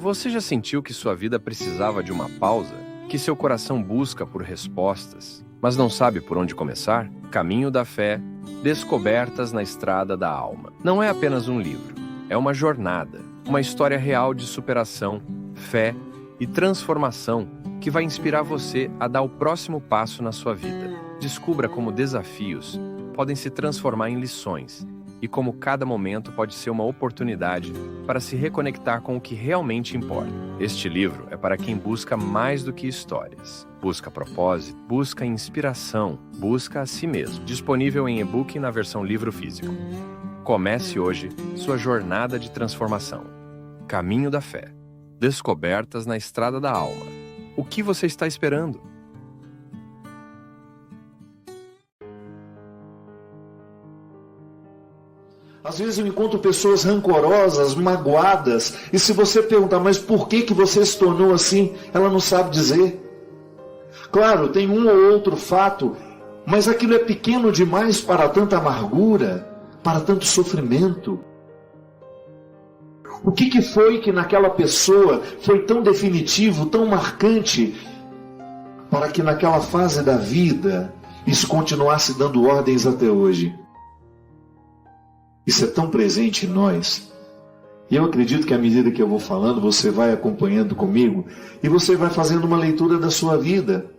Você já sentiu que sua vida precisava de uma pausa? Que seu coração busca por respostas, mas não sabe por onde começar? Caminho da Fé, Descobertas na Estrada da Alma. Não é apenas um livro, é uma jornada, uma história real de superação, fé e transformação que vai inspirar você a dar o próximo passo na sua vida. Descubra como desafios podem se transformar em lições e como cada momento pode ser uma oportunidade para se reconectar com o que realmente importa. Este livro é para quem busca mais do que histórias. Busca propósito, busca inspiração, busca a si mesmo. Disponível em e-book e na versão livro físico. Comece hoje sua jornada de transformação. Caminho da Fé. Descobertas na Estrada da Alma. O que você está esperando? Às vezes eu encontro pessoas rancorosas, magoadas, e se você perguntar, mas por que você se tornou assim? Ela não sabe dizer. Claro, tem um ou outro fato, mas aquilo é pequeno demais para tanta amargura, para tanto sofrimento. O que foi que naquela pessoa foi tão definitivo, tão marcante, para que naquela fase da vida isso continuasse dando ordens até hoje? Isso é tão presente em nós. E eu acredito que à medida que eu vou falando, você vai acompanhando comigo e você vai fazendo uma leitura da sua vida.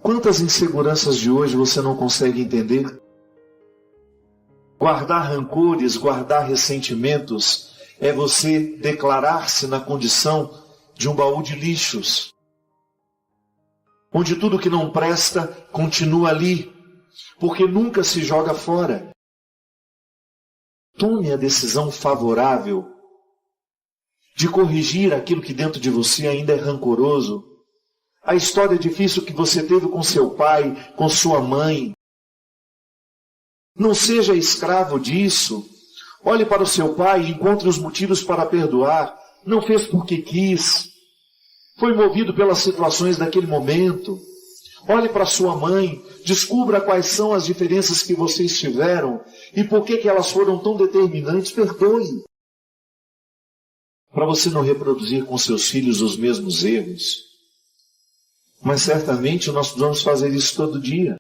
Quantas inseguranças de hoje você não consegue entender? Guardar rancores, guardar ressentimentos, é você declarar-se na condição de um baú de lixos, onde tudo que não presta continua ali, porque nunca se joga fora. Tome a decisão favorável de corrigir aquilo que dentro de você ainda é rancoroso. A história difícil que você teve com seu pai, com sua mãe. Não seja escravo disso. Olhe para o seu pai e encontre os motivos para perdoar. Não fez porque quis. Foi movido pelas situações daquele momento. Olhe para sua mãe, descubra quais são as diferenças que vocês tiveram e por que elas foram tão determinantes. Perdoe. Para você não reproduzir com seus filhos os mesmos erros. Mas certamente nós vamos fazer isso todo dia.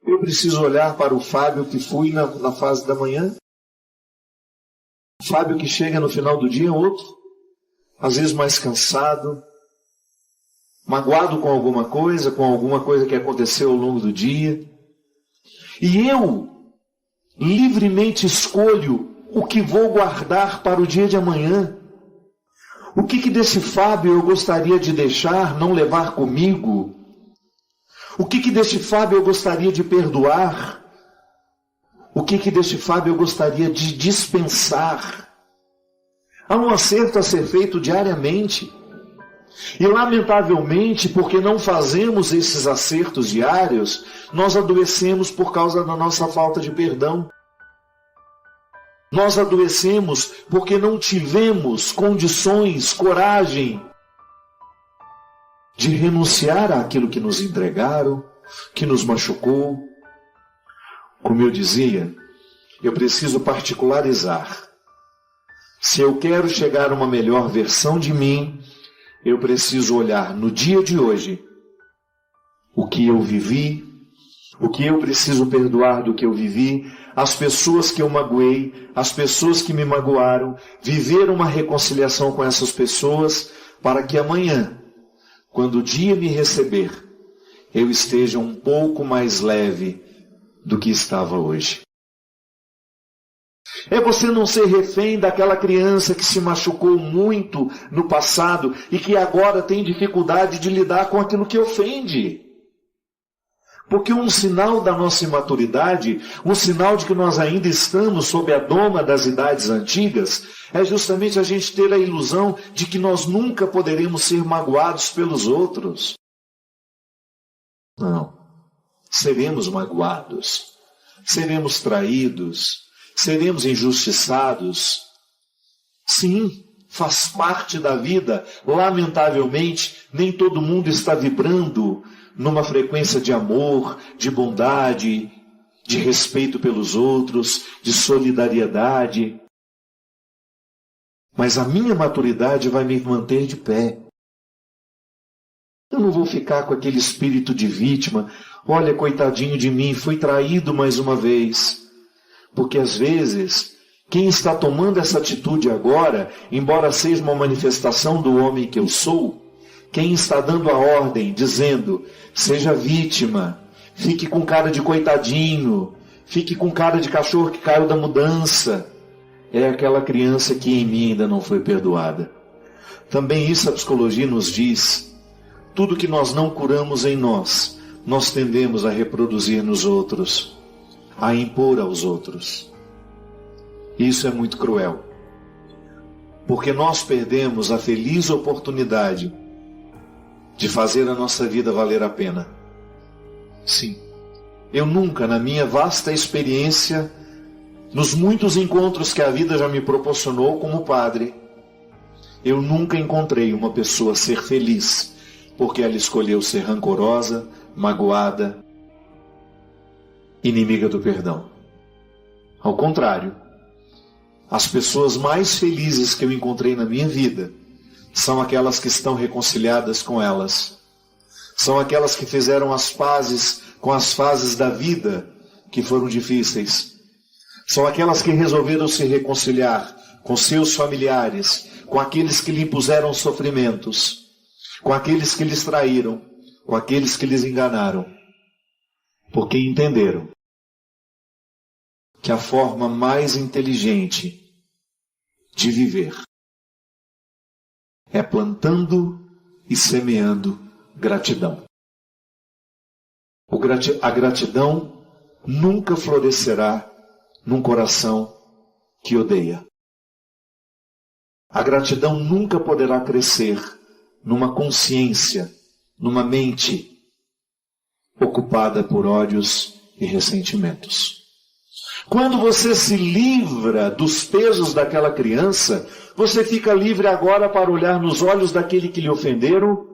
Eu preciso olhar para o Fábio que fui na fase da manhã. O Fábio que chega no final do dia é outro. Às vezes mais cansado, magoado com alguma coisa que aconteceu ao longo do dia. E eu livremente escolho o que vou guardar para o dia de amanhã. O que desse Fábio eu gostaria de deixar, não levar comigo? O que desse Fábio eu gostaria de perdoar? O que desse Fábio eu gostaria de dispensar? Há um acerto a ser feito diariamente. E lamentavelmente, porque não fazemos esses acertos diários, nós adoecemos por causa da nossa falta de perdão. Nós adoecemos porque não tivemos condições, coragem de renunciar àquilo que nos entregaram, que nos machucou. Como eu dizia, eu preciso particularizar. Se eu quero chegar a uma melhor versão de mim, eu preciso olhar no dia de hoje o que eu vivi, o que eu preciso perdoar do que eu vivi, as pessoas que eu magoei, as pessoas que me magoaram, viver uma reconciliação com essas pessoas, para que amanhã, quando o dia me receber, eu esteja um pouco mais leve do que estava hoje. É você não ser refém daquela criança que se machucou muito no passado e que agora tem dificuldade de lidar com aquilo que ofende. Porque um sinal da nossa imaturidade, um sinal de que nós ainda estamos sob a doma das idades antigas, é justamente a gente ter a ilusão de que nós nunca poderemos ser magoados pelos outros. Não. Seremos magoados, seremos traídos, seremos injustiçados. Sim, faz parte da vida. Lamentavelmente, nem todo mundo está vibrando numa frequência de amor, de bondade, de respeito pelos outros, de solidariedade. Mas a minha maturidade vai me manter de pé. Eu não vou ficar com aquele espírito de vítima. Olha, coitadinho de mim, fui traído mais uma vez. Porque às vezes, quem está tomando essa atitude agora, embora seja uma manifestação do homem que eu sou, quem está dando a ordem, dizendo, seja vítima, fique com cara de coitadinho, fique com cara de cachorro que caiu da mudança, é aquela criança que em mim ainda não foi perdoada. Também isso a psicologia nos diz, tudo que nós não curamos em nós, nós tendemos a reproduzir nos outros, a impor aos outros. Isso é muito cruel, porque nós perdemos a feliz oportunidade de fazer a nossa vida valer a pena. Sim, eu nunca, na minha vasta experiência, nos muitos encontros que a vida já me proporcionou como padre, eu nunca encontrei uma pessoa ser feliz, porque ela escolheu ser rancorosa, magoada, inimiga do perdão. Ao contrário, as pessoas mais felizes que eu encontrei na minha vida são aquelas que estão reconciliadas com elas. São aquelas que fizeram as pazes com as fases da vida que foram difíceis. São aquelas que resolveram se reconciliar com seus familiares, com aqueles que lhe impuseram sofrimentos, com aqueles que lhes traíram, com aqueles que lhes enganaram, porque entenderam que a forma mais inteligente de viver é plantando e semeando gratidão. A gratidão nunca florescerá num coração que odeia. A gratidão nunca poderá crescer numa consciência, numa mente ocupada por ódios e ressentimentos. Quando você se livra dos pesos daquela criança, você fica livre agora para olhar nos olhos daquele que lhe ofenderam,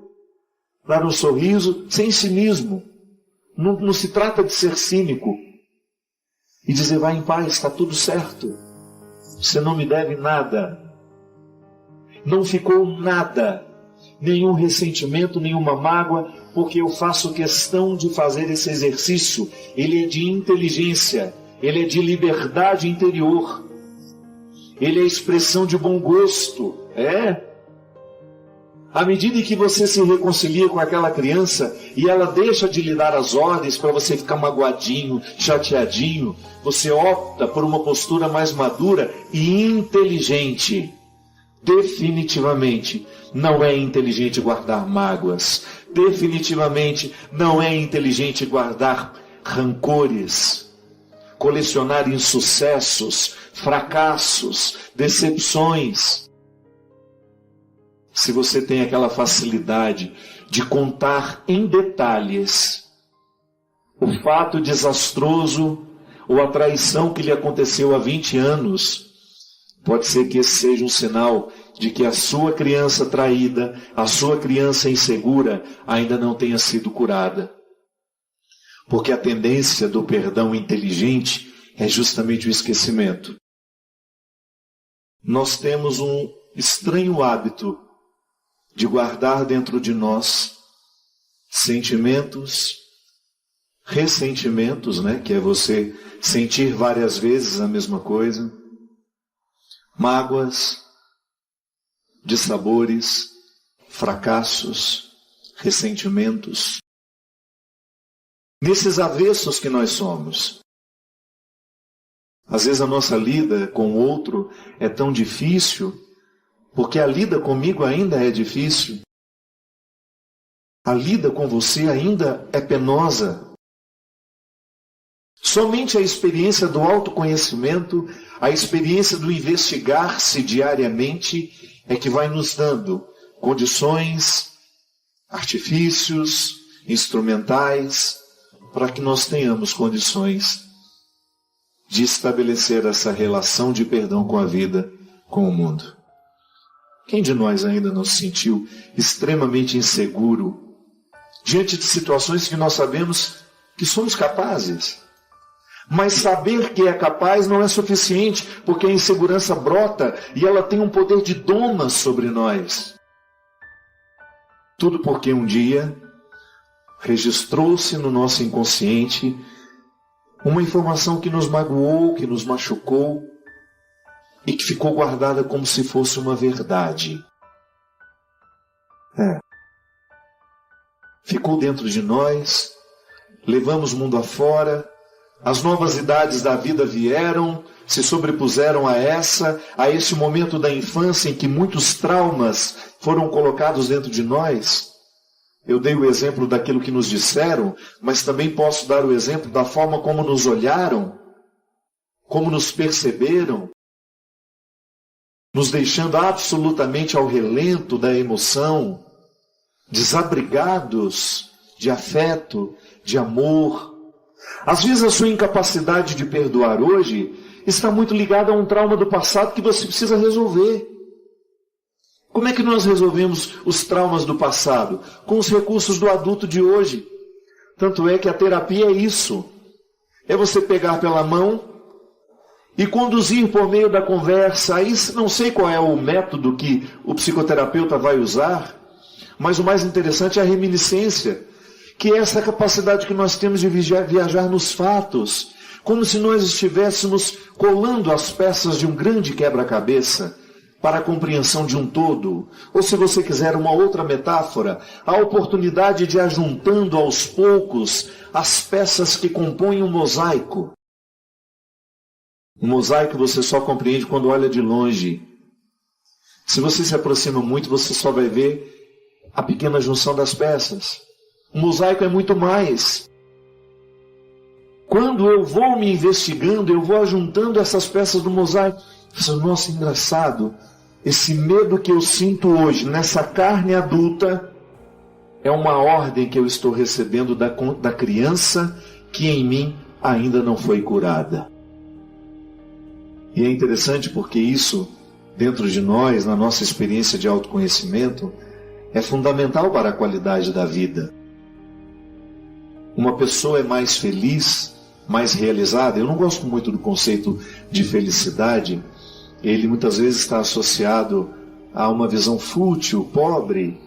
dar um sorriso, sem cinismo. Não se trata de ser cínico e dizer, vai em paz, está tudo certo. Você não me deve nada. Não ficou nada, nenhum ressentimento, nenhuma mágoa, porque eu faço questão de fazer esse exercício. Ele é de inteligência. Ele é de liberdade interior. Ele é expressão de bom gosto. À medida que você se reconcilia com aquela criança e ela deixa de lhe dar as ordens para você ficar magoadinho, chateadinho, você opta por uma postura mais madura e inteligente. Definitivamente não é inteligente guardar mágoas. Definitivamente não é inteligente guardar rancores. Colecionar insucessos, fracassos, decepções. Se você tem aquela facilidade de contar em detalhes o fato desastroso ou a traição que lhe aconteceu há 20 anos, pode ser que esse seja um sinal de que a sua criança traída, a sua criança insegura, ainda não tenha sido curada. Porque a tendência do perdão inteligente é justamente o esquecimento. Nós temos um estranho hábito de guardar dentro de nós sentimentos, ressentimentos, que é você sentir várias vezes a mesma coisa, mágoas, dissabores, fracassos, ressentimentos. Nesses avessos que nós somos. Às vezes a nossa lida com o outro é tão difícil, porque a lida comigo ainda é difícil. A lida com você ainda é penosa. Somente a experiência do autoconhecimento, a experiência do investigar-se diariamente é que vai nos dando condições, artifícios, instrumentais, para que nós tenhamos condições de estabelecer essa relação de perdão com a vida, com o mundo. Quem de nós ainda não se sentiu extremamente inseguro diante de situações que nós sabemos que somos capazes, Mas saber que é capaz não é suficiente, porque a insegurança brota e ela tem um poder de doma sobre nós. Tudo porque um dia registrou-se no nosso inconsciente uma informação que nos magoou, que nos machucou e que ficou guardada como se fosse uma verdade. Ficou dentro de nós, levamos o mundo afora, as novas idades da vida vieram, se sobrepuseram a esse momento da infância em que muitos traumas foram colocados dentro de nós. Eu dei o exemplo daquilo que nos disseram, mas também posso dar o exemplo da forma como nos olharam, como nos perceberam, nos deixando absolutamente ao relento da emoção, desabrigados de afeto, de amor. Às vezes a sua incapacidade de perdoar hoje está muito ligada a um trauma do passado que você precisa resolver. Como é que nós resolvemos os traumas do passado? Com os recursos do adulto de hoje. Tanto é que a terapia é isso. É você pegar pela mão e conduzir por meio da conversa. Aí não sei qual é o método que o psicoterapeuta vai usar, mas o mais interessante é a reminiscência, que é essa capacidade que nós temos de viajar nos fatos, como se nós estivéssemos colando as peças de um grande quebra-cabeça para a compreensão de um todo. Ou, se você quiser uma outra metáfora, a oportunidade de ir ajuntando aos poucos as peças que compõem um mosaico. Um mosaico você só compreende quando olha de longe. Se você se aproxima muito, você só vai ver a pequena junção das peças. O mosaico é muito mais. Quando eu vou me investigando, eu vou ajuntando essas peças do mosaico. Nossa, engraçado. Esse medo que eu sinto hoje, nessa carne adulta, é uma ordem que eu estou recebendo da criança que em mim ainda não foi curada. E é interessante porque isso, dentro de nós, na nossa experiência de autoconhecimento, é fundamental para a qualidade da vida. Uma pessoa é mais feliz, mais realizada. Eu não gosto muito do conceito de felicidade. Ele muitas vezes está associado a uma visão fútil, pobre.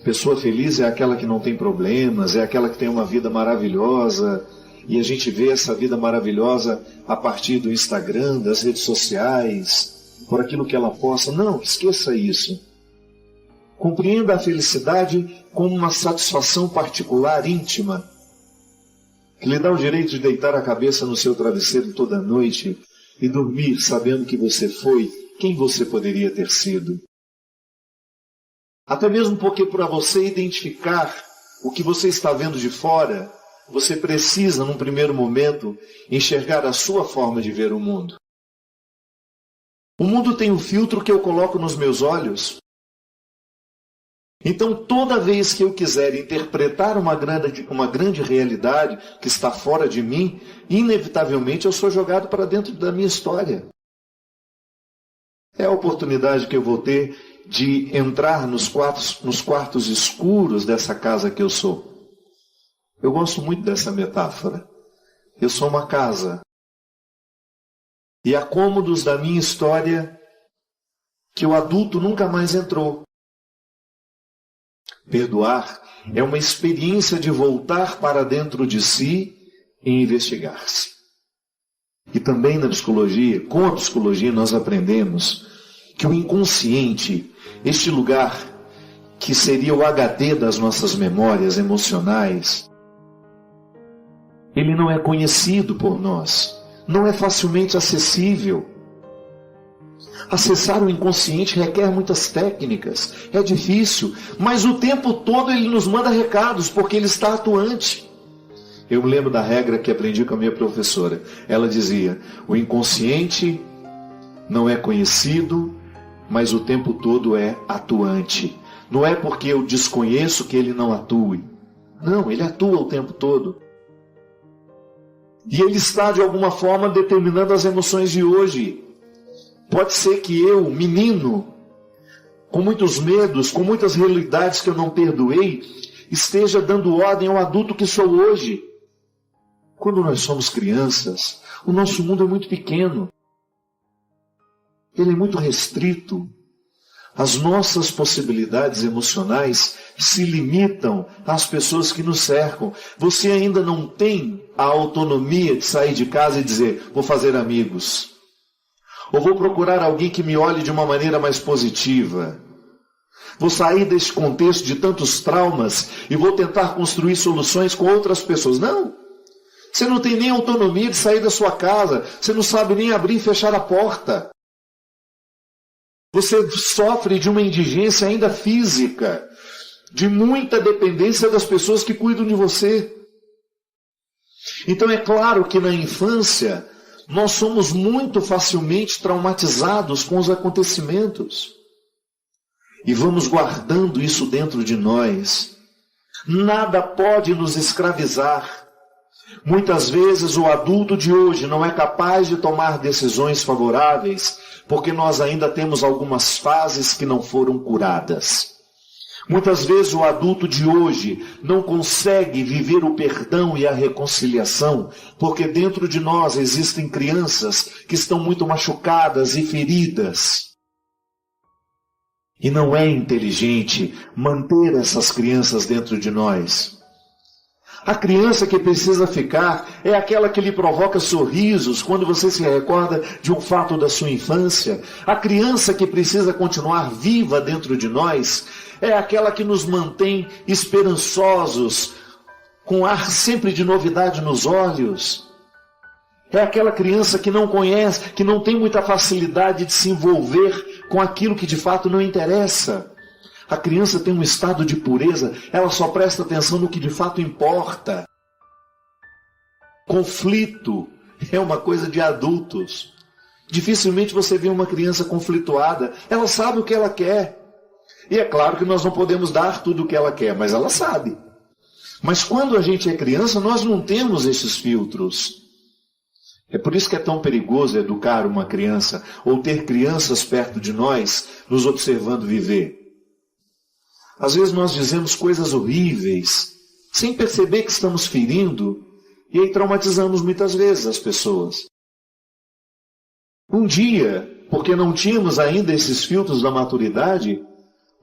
Pessoa feliz é aquela que não tem problemas, é aquela que tem uma vida maravilhosa. E a gente vê essa vida maravilhosa a partir do Instagram, das redes sociais, por aquilo que ela posta. Não, esqueça isso. Compreenda a felicidade como uma satisfação particular, íntima, que lhe dá o direito de deitar a cabeça no seu travesseiro toda noite e dormir sabendo que você foi quem você poderia ter sido. Até mesmo porque, para você identificar o que você está vendo de fora, você precisa, num primeiro momento, enxergar a sua forma de ver o mundo. O mundo tem um filtro que eu coloco nos meus olhos. Então, toda vez que eu quiser interpretar uma grande realidade que está fora de mim, inevitavelmente eu sou jogado para dentro da minha história. É a oportunidade que eu vou ter de entrar nos quartos escuros dessa casa que eu sou. Eu gosto muito dessa metáfora. Eu sou uma casa. E há cômodos da minha história que o adulto nunca mais entrou. Perdoar é uma experiência de voltar para dentro de si e investigar-se. E também na psicologia, com a psicologia, nós aprendemos que o inconsciente, este lugar que seria o HD das nossas memórias emocionais, ele não é conhecido por nós, não é facilmente acessível. Acessar o inconsciente requer muitas técnicas, é difícil, mas o tempo todo ele nos manda recados, porque ele está atuante. Eu me lembro da regra que aprendi com a minha professora. Ela dizia: o inconsciente não é conhecido, mas o tempo todo é atuante. Não é porque eu desconheço que ele não atue. Não, ele atua o tempo todo. E ele está, de alguma forma, determinando as emoções de hoje. Pode ser que eu, menino, com muitos medos, com muitas realidades que eu não perdoei, esteja dando ordem ao adulto que sou hoje. Quando nós somos crianças, o nosso mundo é muito pequeno. Ele é muito restrito. As nossas possibilidades emocionais se limitam às pessoas que nos cercam. Você ainda não tem a autonomia de sair de casa e dizer, vou fazer amigos. Ou vou procurar alguém que me olhe de uma maneira mais positiva. Vou sair desse contexto de tantos traumas e vou tentar construir soluções com outras pessoas. Não! Você não tem nem autonomia de sair da sua casa. Você não sabe nem abrir e fechar a porta. Você sofre de uma indigência ainda física, de muita dependência das pessoas que cuidam de você. Então é claro que na infância nós somos muito facilmente traumatizados com os acontecimentos. E vamos guardando isso dentro de nós. Nada pode nos escravizar. Muitas vezes o adulto de hoje não é capaz de tomar decisões favoráveis porque nós ainda temos algumas fases que não foram curadas. Muitas vezes o adulto de hoje não consegue viver o perdão e a reconciliação porque dentro de nós existem crianças que estão muito machucadas e feridas. E não é inteligente manter essas crianças dentro de nós. A criança que precisa ficar é aquela que lhe provoca sorrisos quando você se recorda de um fato da sua infância. A criança que precisa continuar viva dentro de nós é aquela que nos mantém esperançosos, com ar sempre de novidade nos olhos. É aquela criança que não conhece, que não tem muita facilidade de se envolver com aquilo que de fato não interessa. A criança tem um estado de pureza, ela só presta atenção no que de fato importa. Conflito é uma coisa de adultos. Dificilmente você vê uma criança conflituada, ela sabe o que ela quer. E é claro que nós não podemos dar tudo o que ela quer, mas ela sabe. Mas quando a gente é criança, nós não temos esses filtros. É por isso que é tão perigoso educar uma criança, ou ter crianças perto de nós, nos observando viver. Às vezes nós dizemos coisas horríveis, sem perceber que estamos ferindo, e aí traumatizamos muitas vezes as pessoas. Um dia, porque não tínhamos ainda esses filtros da maturidade,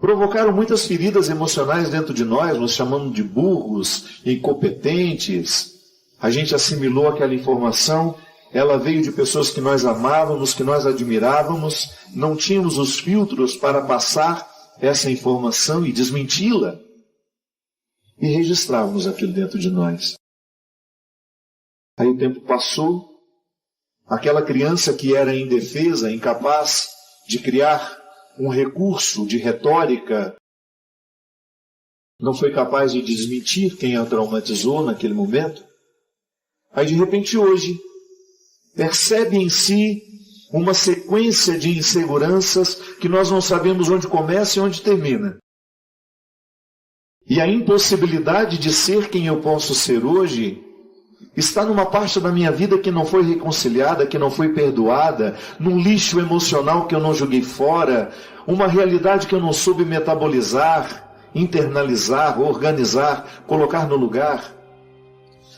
provocaram muitas feridas emocionais dentro de nós, nos chamando de burros, incompetentes. A gente assimilou aquela informação, ela veio de pessoas que nós amávamos, que nós admirávamos, não tínhamos os filtros para passar essa informação e desmenti-la. E registrávamos aquilo dentro de nós. Aí o tempo passou, aquela criança que era indefesa, incapaz de criar um recurso de retórica, não foi capaz de desmentir quem a traumatizou naquele momento. Aí de repente hoje, percebe em si uma sequência de inseguranças que nós não sabemos onde começa e onde termina. E a impossibilidade de ser quem eu posso ser hoje está numa parte da minha vida que não foi reconciliada, que não foi perdoada, num lixo emocional que eu não joguei fora, uma realidade que eu não soube metabolizar, internalizar, organizar, colocar no lugar.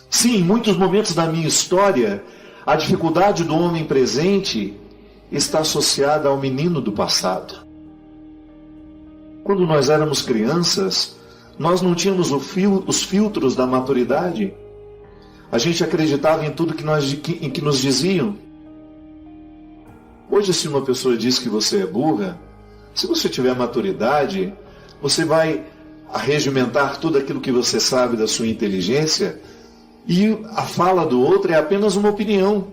Sim, em muitos momentos da minha história, a dificuldade do homem presente está associada ao menino do passado. Quando nós éramos crianças, nós não tínhamos os filtros da maturidade. A gente acreditava em tudo em que nos diziam. Hoje, se uma pessoa diz que você é burra, se você tiver maturidade, você vai arregimentar tudo aquilo que você sabe da sua inteligência, e a fala do outro é apenas uma opinião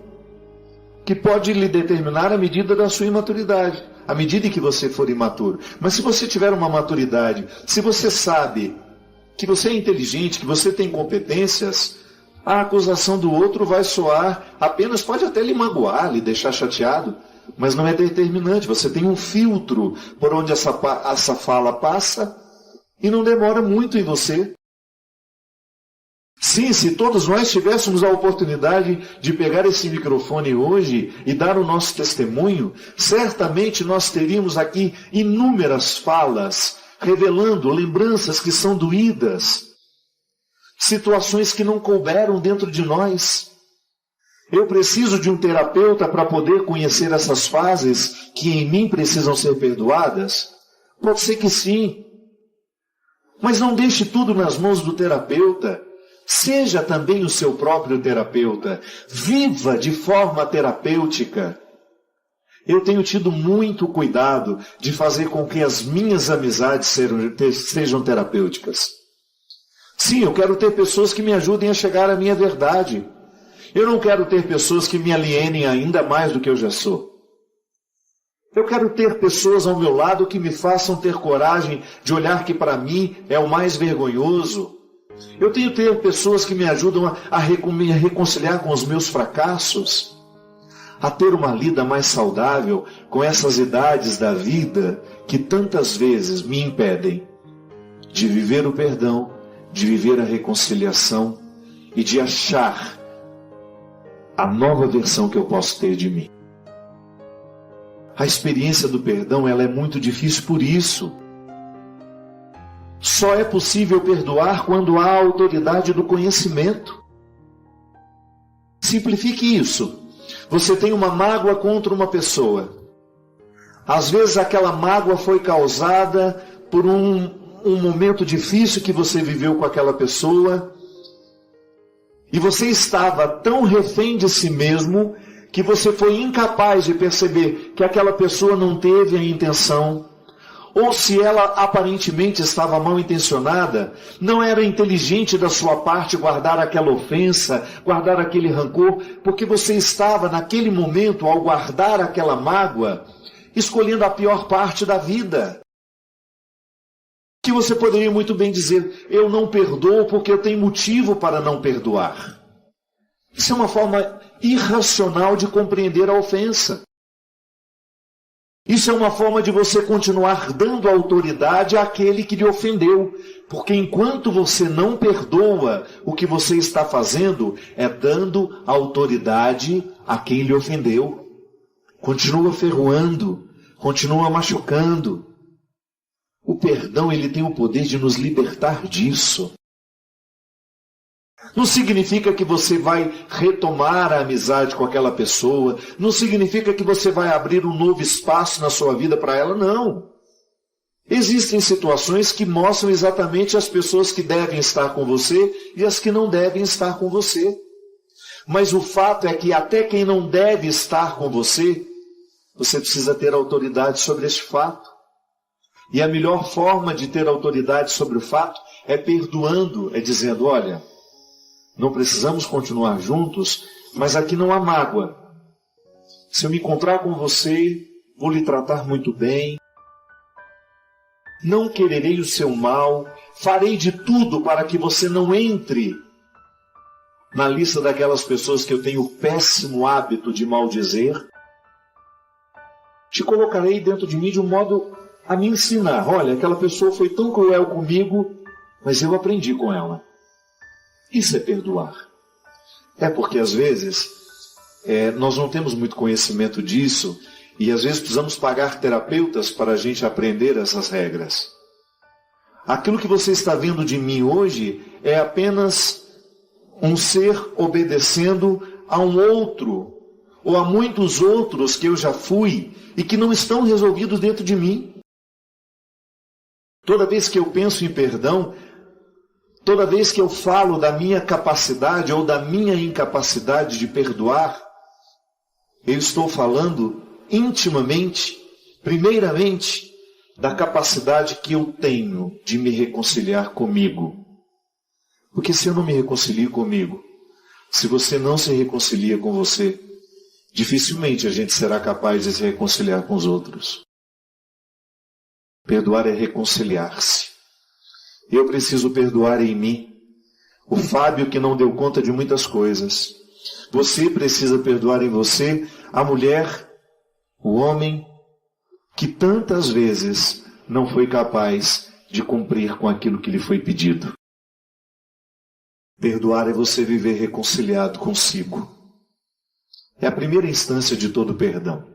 que pode lhe determinar a medida da sua imaturidade, à medida em que você for imaturo. Mas se você tiver uma maturidade, se você sabe que você é inteligente, que você tem competências, a acusação do outro vai soar apenas, pode até lhe magoar, lhe deixar chateado, mas não é determinante. Você tem um filtro por onde essa fala passa e não demora muito em você. Sim, se todos nós tivéssemos a oportunidade de pegar esse microfone hoje e dar o nosso testemunho, certamente nós teríamos aqui inúmeras falas, revelando lembranças que são doídas. situações que não couberam dentro de nós. Eu preciso de um terapeuta para poder conhecer essas fases que em mim precisam ser perdoadas? Pode ser que sim. Mas não deixe tudo nas mãos do terapeuta. Seja também o seu próprio terapeuta. Viva de forma terapêutica. Eu tenho tido muito cuidado de fazer com que as minhas amizades sejam terapêuticas. Sim, eu quero ter pessoas que me ajudem a chegar à minha verdade. Eu não quero ter pessoas que me alienem ainda mais do que eu já sou. Eu quero ter pessoas ao meu lado que me façam ter coragem de olhar que para mim é o mais vergonhoso. Eu tenho que ter pessoas que me ajudam a me reconciliar com os meus fracassos, a ter uma lida mais saudável com essas idades da vida que tantas vezes me impedem de viver o perdão, de viver a reconciliação e de achar a nova versão que eu posso ter de mim. A experiência do perdão, ela é muito difícil por isso. Só é possível perdoar quando há a autoridade do conhecimento. Simplifique isso. Você tem uma mágoa contra uma pessoa. Às vezes aquela mágoa foi causada por um momento difícil que você viveu com aquela pessoa. E você estava tão refém de si mesmo que você foi incapaz de perceber que aquela pessoa não teve a intenção, ou se ela aparentemente estava mal intencionada, não era inteligente da sua parte guardar aquela ofensa, guardar aquele rancor, porque você estava naquele momento, ao guardar aquela mágoa, escolhendo a pior parte da vida. Que você poderia muito bem dizer, eu não perdoo porque eu tenho motivo para não perdoar. Isso é uma forma irracional de compreender a ofensa. Isso é uma forma de você continuar dando autoridade àquele que lhe ofendeu. Porque enquanto você não perdoa, o que você está fazendo é dando autoridade a quem lhe ofendeu. Continua ferroando, continua machucando. O perdão, ele tem o poder de nos libertar disso. Não significa que você vai retomar a amizade com aquela pessoa. Não significa que você vai abrir um novo espaço na sua vida para ela, não. Existem situações que mostram exatamente as pessoas que devem estar com você e as que não devem estar com você. Mas o fato é que até quem não deve estar com você, você precisa ter autoridade sobre este fato. E a melhor forma de ter autoridade sobre o fato é perdoando, é dizendo, olha, não precisamos continuar juntos, mas aqui não há mágoa. Se eu me encontrar com você, vou lhe tratar muito bem. Não quererei o seu mal. Farei de tudo para que você não entre na lista daquelas pessoas que eu tenho o péssimo hábito de maldizer. Te colocarei dentro de mim de um modo a me ensinar. Olha, aquela pessoa foi tão cruel comigo, mas eu aprendi com ela. Isso é perdoar. É porque às vezes nós não temos muito conhecimento disso e às vezes precisamos pagar terapeutas para a gente aprender essas regras. Aquilo que você está vendo de mim hoje é apenas um ser obedecendo a um outro ou a muitos outros que eu já fui e que não estão resolvidos dentro de mim. Toda vez que eu penso em perdão, toda vez que eu falo da minha capacidade ou da minha incapacidade de perdoar, eu estou falando intimamente, primeiramente, da capacidade que eu tenho de me reconciliar comigo. Porque se eu não me reconcilio comigo, se você não se reconcilia com você, dificilmente a gente será capaz de se reconciliar com os outros. Perdoar é reconciliar-se. Eu preciso perdoar em mim o Fábio que não deu conta de muitas coisas. Você precisa perdoar em você a mulher, o homem, que tantas vezes não foi capaz de cumprir com aquilo que lhe foi pedido. Perdoar é você viver reconciliado consigo. É a primeira instância de todo perdão.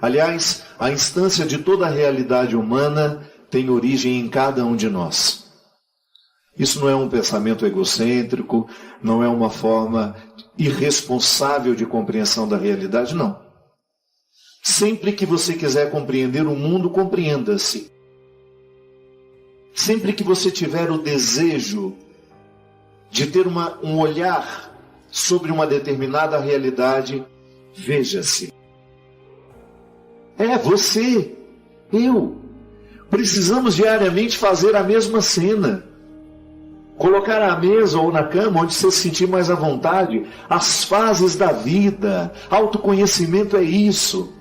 Aliás, a instância de toda a realidade humana tem origem em cada um de nós. Isso não é um pensamento egocêntrico, não é uma forma irresponsável de compreensão da realidade, não. Sempre que você quiser compreender o mundo, compreenda-se. Sempre que você tiver o desejo de ter um olhar sobre uma determinada realidade, veja-se. Você, eu, precisamos diariamente fazer a mesma cena. Colocar à mesa ou na cama, onde você se sentir mais à vontade, as fases da vida. Autoconhecimento é isso.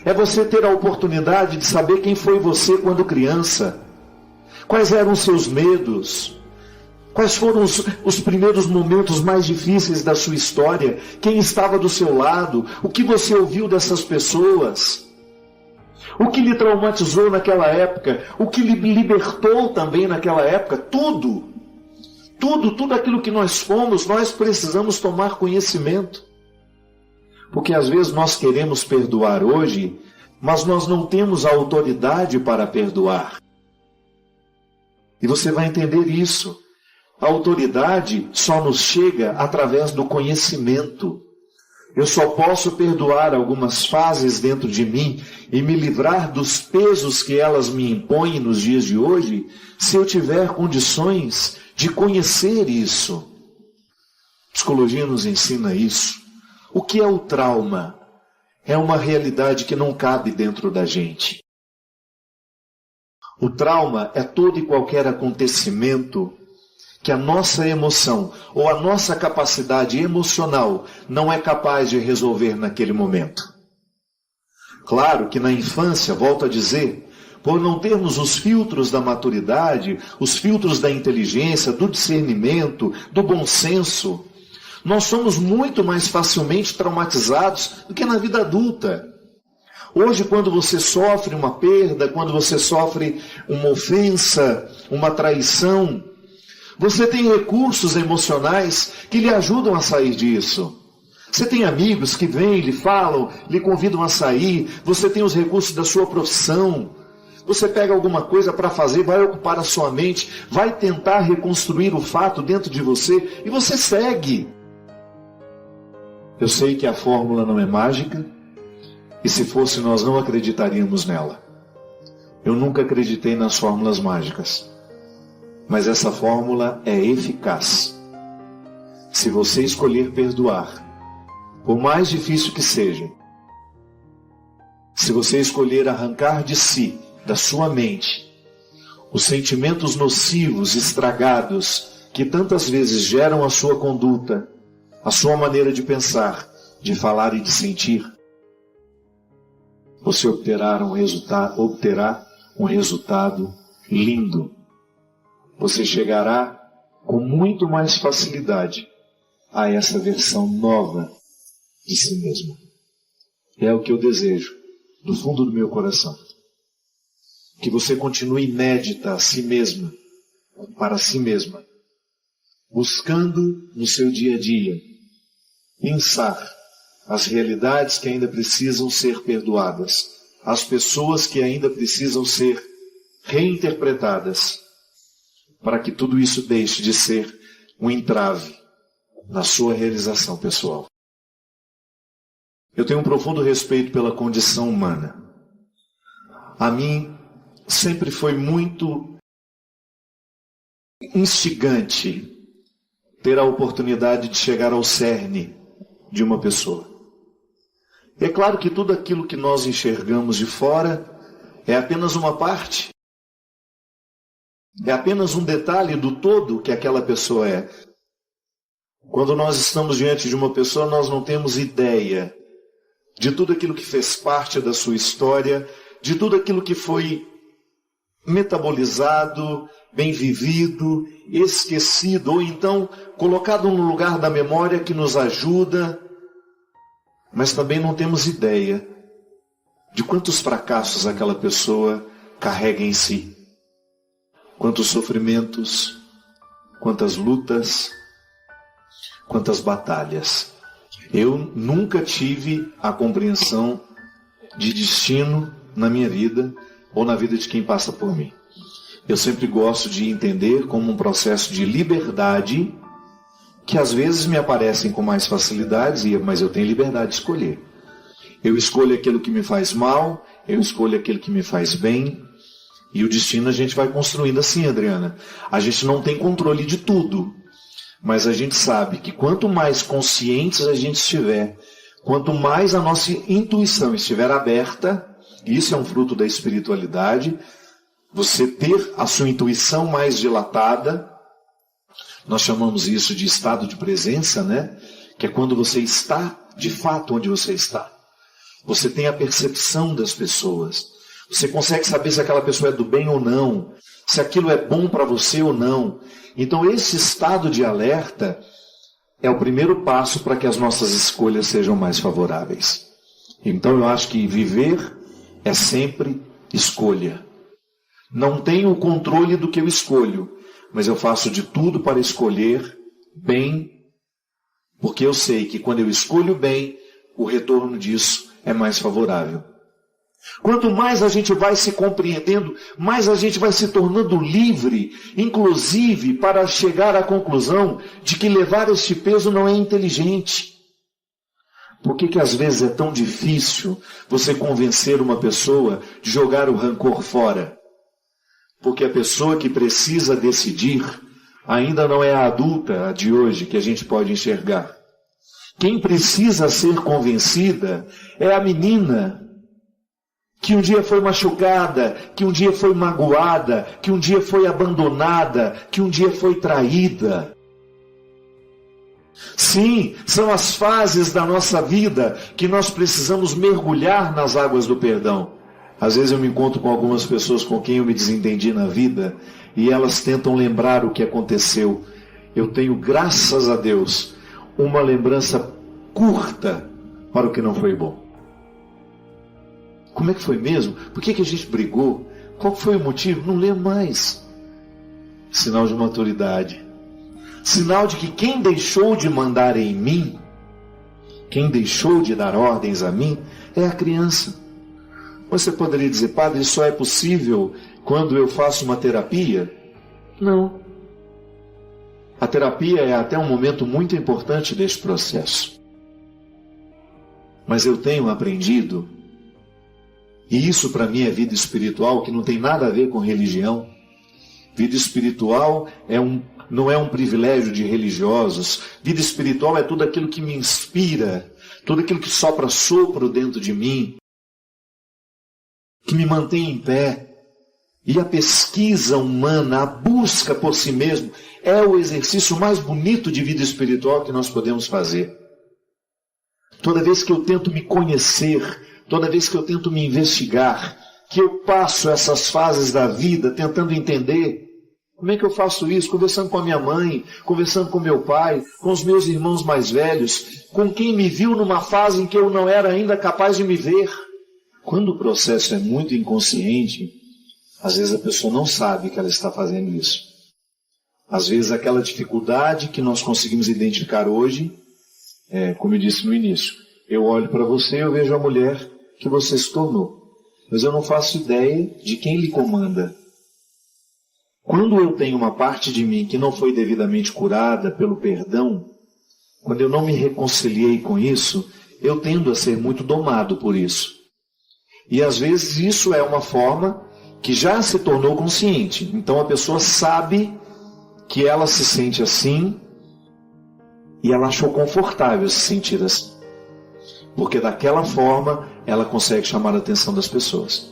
É você ter a oportunidade de saber quem foi você quando criança. Quais eram os seus medos? Quais foram os primeiros momentos mais difíceis da sua história? Quem estava do seu lado? O que você ouviu dessas pessoas? O que lhe traumatizou naquela época? O que lhe libertou também naquela época? Tudo aquilo que nós fomos, nós precisamos tomar conhecimento. Porque às vezes nós queremos perdoar hoje, mas nós não temos a autoridade para perdoar. E você vai entender isso. A autoridade só nos chega através do conhecimento. Eu só posso perdoar algumas fases dentro de mim e me livrar dos pesos que elas me impõem nos dias de hoje, se eu tiver condições de conhecer isso. A psicologia nos ensina isso. O que é o trauma? É uma realidade que não cabe dentro da gente. O trauma é todo e qualquer acontecimento que a nossa emoção ou a nossa capacidade emocional não é capaz de resolver naquele momento. Claro que na infância, volto a dizer, por não termos os filtros da maturidade, os filtros da inteligência, do discernimento, do bom senso, nós somos muito mais facilmente traumatizados do que na vida adulta. Hoje, quando você sofre uma perda, quando você sofre uma ofensa, uma traição, você tem recursos emocionais que lhe ajudam a sair disso. Você tem amigos que vêm, lhe falam, lhe convidam a sair. Você tem os recursos da sua profissão. Você pega alguma coisa para fazer, vai ocupar a sua mente, vai tentar reconstruir o fato dentro de você e você segue. Eu sei que a fórmula não é mágica e se fosse nós não acreditaríamos nela. Eu nunca acreditei nas fórmulas mágicas. Mas essa fórmula é eficaz. Se você escolher perdoar, por mais difícil que seja, se você escolher arrancar de si, da sua mente, os sentimentos nocivos, estragados, que tantas vezes geram a sua conduta, a sua maneira de pensar, de falar e de sentir, você obterá um resultado lindo. Você chegará com muito mais facilidade a essa versão nova de si mesmo. É o que eu desejo, do fundo do meu coração. Que você continue inédita a si mesma, para si mesma, buscando no seu dia a dia pensar as realidades que ainda precisam ser perdoadas, as pessoas que ainda precisam ser reinterpretadas, para que tudo isso deixe de ser um entrave na sua realização pessoal. Eu tenho um profundo respeito pela condição humana. A mim sempre foi muito instigante ter a oportunidade de chegar ao cerne de uma pessoa. E é claro que tudo aquilo que nós enxergamos de fora é apenas uma parte. É apenas um detalhe do todo que aquela pessoa é. Quando nós estamos diante de uma pessoa, nós não temos ideia de tudo aquilo que fez parte da sua história, de tudo aquilo que foi metabolizado, bem vivido, esquecido, ou então colocado no lugar da memória que nos ajuda, mas também não temos ideia de quantos fracassos aquela pessoa carrega em si. Quantos sofrimentos, quantas lutas, quantas batalhas. Eu nunca tive a compreensão de destino na minha vida ou na vida de quem passa por mim. eu sempre gosto de entender como um processo de liberdade, que às vezes me aparecem com mais facilidades, mas eu tenho liberdade de escolher. Eu escolho aquilo que me faz mal, eu escolho aquilo que me faz bem, e o destino a gente vai construindo assim, Adriana. A gente não tem controle de tudo, mas a gente sabe que quanto mais conscientes a gente estiver, quanto mais a nossa intuição estiver aberta, isso é um fruto da espiritualidade, você ter a sua intuição mais dilatada, nós chamamos isso de estado de presença, né? Que é quando você está de fato onde você está. Você tem a percepção das pessoas. Você consegue saber se aquela pessoa é do bem ou não, se aquilo é bom para você ou não. Então esse estado de alerta é o primeiro passo para que as nossas escolhas sejam mais favoráveis. Então eu acho que viver é sempre escolha. Não tenho o controle do que eu escolho, mas eu faço de tudo para escolher bem, porque eu sei que quando eu escolho bem, o retorno disso é mais favorável. Quanto mais a gente vai se compreendendo, mais a gente vai se tornando livre, inclusive para chegar à conclusão de que levar este peso não é inteligente. Por que às vezes é tão difícil você convencer uma pessoa de jogar o rancor fora? Porque a pessoa que precisa decidir ainda não é a adulta de hoje que a gente pode enxergar. Quem precisa ser convencida é a menina que um dia foi machucada, que um dia foi magoada, que um dia foi abandonada, que um dia foi traída. Sim, são as fases da nossa vida que nós precisamos mergulhar nas águas do perdão. Às vezes eu me encontro com algumas pessoas com quem eu me desentendi na vida e elas tentam lembrar o que aconteceu. Eu tenho, graças a Deus, uma lembrança curta para o que não foi bom. Como é que foi mesmo? Por que a gente brigou? Qual foi o motivo? Não lembro mais. Sinal de maturidade. Sinal de que quem deixou de mandar em mim, quem deixou de dar ordens a mim, é a criança. Você poderia dizer, padre, isso só é possível quando eu faço uma terapia? Não. A terapia é até um momento muito importante deste processo. Mas eu tenho aprendido, e isso para mim é vida espiritual, que não tem nada a ver com religião. Vida espiritual não é um privilégio de religiosos. Vida espiritual é tudo aquilo que me inspira, tudo aquilo que sopra sopro dentro de mim, que me mantém em pé. E a pesquisa humana, a busca por si mesmo, é o exercício mais bonito de vida espiritual que nós podemos fazer. Toda vez que eu tento me conhecer, toda vez que eu tento me investigar, que eu passo essas fases da vida tentando entender, como é que eu faço isso? Conversando com a minha mãe, conversando com meu pai, com os meus irmãos mais velhos, com quem me viu numa fase em que eu não era ainda capaz de me ver. Quando o processo é muito inconsciente, às vezes a pessoa não sabe que ela está fazendo isso. Às vezes aquela dificuldade que nós conseguimos identificar hoje, como eu disse no início, eu olho para você e eu vejo a mulher que você se tornou, mas eu não faço ideia de quem lhe comanda. Quando eu tenho uma parte de mim que não foi devidamente curada pelo perdão, quando eu não me reconciliei com isso, eu tendo a ser muito domado por isso. E às vezes isso é uma forma que já se tornou consciente. Então a pessoa sabe que ela se sente assim e ela achou confortável se sentir assim. Porque daquela forma ela consegue chamar a atenção das pessoas.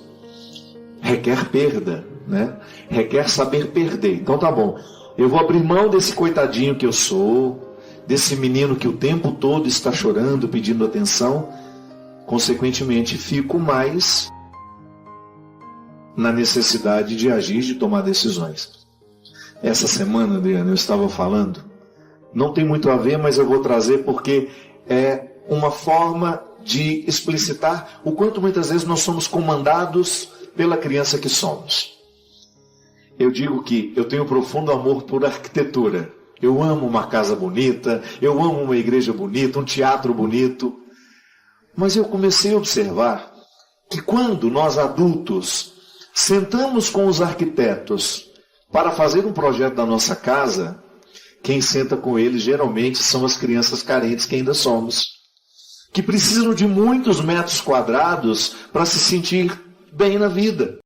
Requer perda, né? Requer saber perder. Então tá bom, eu vou abrir mão desse coitadinho que eu sou, desse menino que o tempo todo está chorando, pedindo atenção. Consequentemente, fico mais na necessidade de agir, de tomar decisões. Essa semana, Adriana, eu estava falando, não tem muito a ver, mas eu vou trazer porque é uma forma de explicitar o quanto muitas vezes nós somos comandados pela criança que somos. Eu digo que eu tenho profundo amor por arquitetura. Eu amo uma casa bonita, eu amo uma igreja bonita, um teatro bonito. Mas eu comecei a observar que quando nós adultos sentamos com os arquitetos Para fazer um projeto da nossa casa, quem senta com eles geralmente são as crianças carentes que ainda somos, que precisam de muitos metros quadrados para se sentir bem na vida.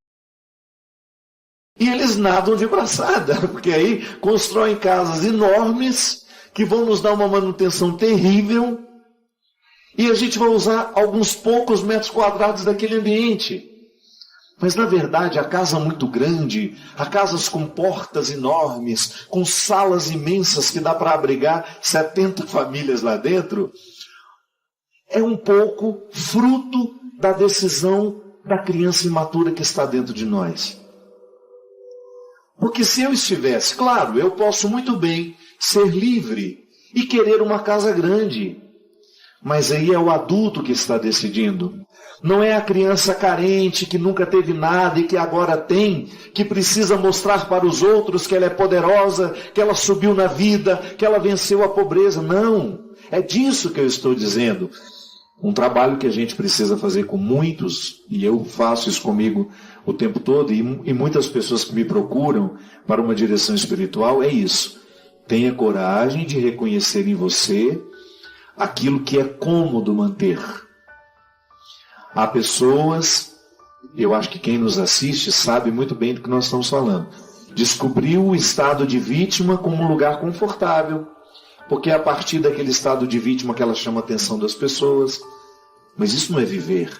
E eles nadam de braçada, porque aí constroem casas enormes que vão nos dar uma manutenção terrível e a gente vai usar alguns poucos metros quadrados daquele ambiente. Mas, na verdade, a casa muito grande, a casas com portas enormes, com salas imensas que dá para abrigar 70 famílias lá dentro, é um pouco fruto da decisão da criança imatura que está dentro de nós. Porque se eu estivesse, claro, eu posso muito bem ser livre e querer uma casa grande, mas aí é o adulto que está decidindo. Não é a criança carente que nunca teve nada e que agora tem, que precisa mostrar para os outros que ela é poderosa, que ela subiu na vida, que ela venceu a pobreza. Não, é disso que eu estou dizendo. Um trabalho que a gente precisa fazer com muitos, e eu faço isso comigo o tempo todo, e muitas pessoas que me procuram para uma direção espiritual, é isso. Tenha coragem de reconhecer em você aquilo que é cômodo manter. Há pessoas, eu acho que quem nos assiste sabe muito bem do que nós estamos falando. Descobriu o estado de vítima como um lugar confortável, porque é a partir daquele estado de vítima que ela chama a atenção das pessoas. Mas isso não é viver,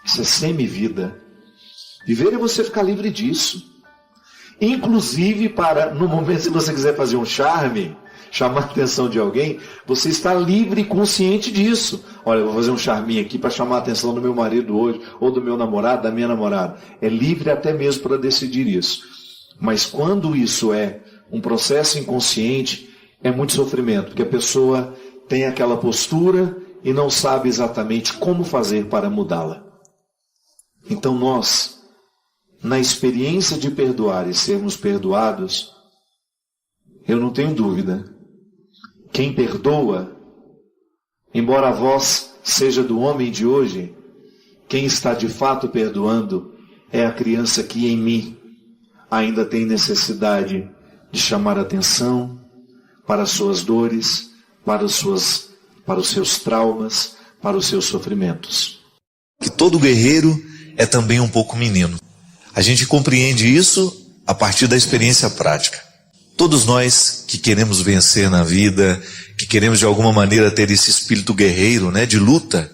isso é semi-vida. Viver é você ficar livre disso. Inclusive para, no momento se você quiser fazer um charme, chamar a atenção de alguém, você está livre e consciente disso. Olha, eu vou fazer um charminho aqui para chamar a atenção do meu marido hoje, ou do meu namorado, da minha namorada. É livre até mesmo para decidir isso. Mas quando isso é um processo inconsciente, é muito sofrimento, porque a pessoa tem aquela postura e não sabe exatamente como fazer para mudá-la. Então nós, na experiência de perdoar e sermos perdoados, eu não tenho dúvida, quem perdoa, embora a voz seja do homem de hoje, quem está de fato perdoando é a criança que em mim ainda tem necessidade de chamar atenção para as suas dores, para os seus traumas, para os seus sofrimentos. Que todo guerreiro é também um pouco menino. A gente compreende isso a partir da experiência prática. Todos nós que queremos vencer na vida, que queremos de alguma maneira ter esse espírito guerreiro, de luta.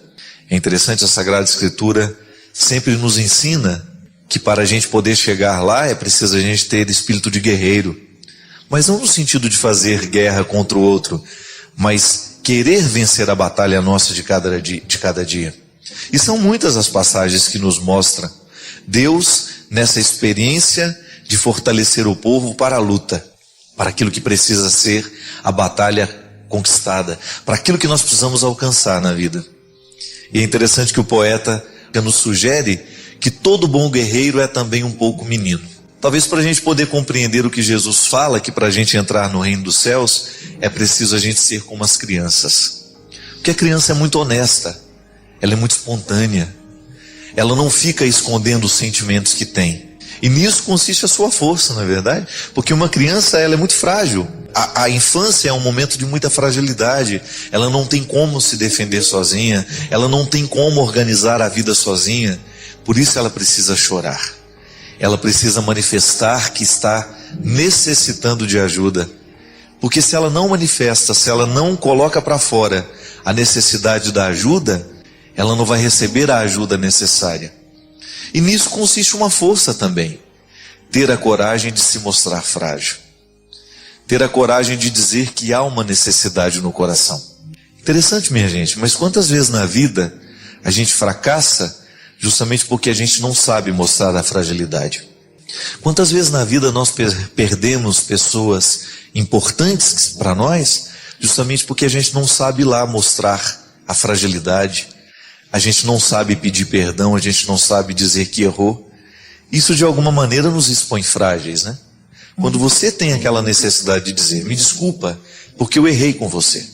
É interessante, a Sagrada Escritura sempre nos ensina que para a gente poder chegar lá é preciso a gente ter espírito de guerreiro. Mas não no sentido de fazer guerra contra o outro, mas querer vencer a batalha nossa de cada dia. E são muitas as passagens que nos mostram Deus nessa experiência de fortalecer o povo para a luta, para aquilo que precisa ser a batalha conquistada, para aquilo que nós precisamos alcançar na vida. E é interessante que o poeta nos sugere que todo bom guerreiro é também um pouco menino. Talvez para a gente poder compreender o que Jesus fala, que para a gente entrar no reino dos céus, é preciso a gente ser como as crianças. Porque a criança é muito honesta, ela é muito espontânea, ela não fica escondendo os sentimentos que tem. E nisso consiste a sua força, não é verdade? Porque uma criança, ela é muito frágil. A infância é um momento de muita fragilidade. Ela não tem como se defender sozinha, ela não tem como organizar a vida sozinha. Por isso ela precisa chorar. Ela precisa manifestar que está necessitando de ajuda. Porque se ela não manifesta, se ela não coloca para fora a necessidade da ajuda, ela não vai receber a ajuda necessária. E nisso consiste uma força também. Ter a coragem de se mostrar frágil. Ter a coragem de dizer que há uma necessidade no coração. Interessante, minha gente, mas quantas vezes na vida a gente fracassa justamente porque a gente não sabe mostrar a fragilidade? Quantas vezes na vida nós perdemos pessoas importantes para nós justamente porque a gente não sabe lá mostrar a fragilidade, a gente não sabe pedir perdão, a gente não sabe dizer que errou. Isso de alguma maneira nos expõe frágeis, né? Quando você tem aquela necessidade de dizer, me desculpa, porque eu errei com você.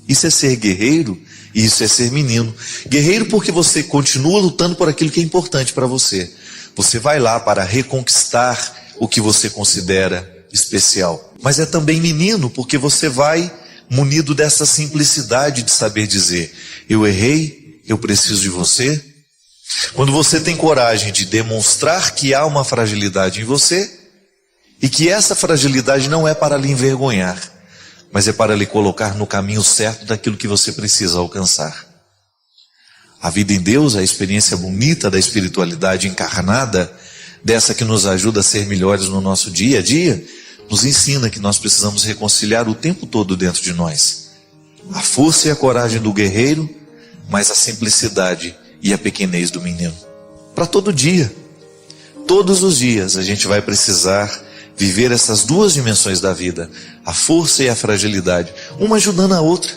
Isso é ser guerreiro e isso é ser menino. Guerreiro porque você continua lutando por aquilo que é importante para você. Você vai lá para reconquistar o que você considera especial. Mas é também menino, porque você vai munido dessa simplicidade de saber dizer: eu errei, eu preciso de você. Quando você tem coragem de demonstrar que há uma fragilidade em você, e que essa fragilidade não é para lhe envergonhar, mas é para lhe colocar no caminho certo daquilo que você precisa alcançar. A vida em Deus, a experiência bonita da espiritualidade encarnada, dessa que nos ajuda a ser melhores no nosso dia a dia, nos ensina que nós precisamos reconciliar o tempo todo dentro de nós a força e a coragem do guerreiro, mas a simplicidade e a pequenez do menino. Para todo dia, todos os dias a gente vai precisar viver essas duas dimensões da vida, a força e a fragilidade, uma ajudando a outra.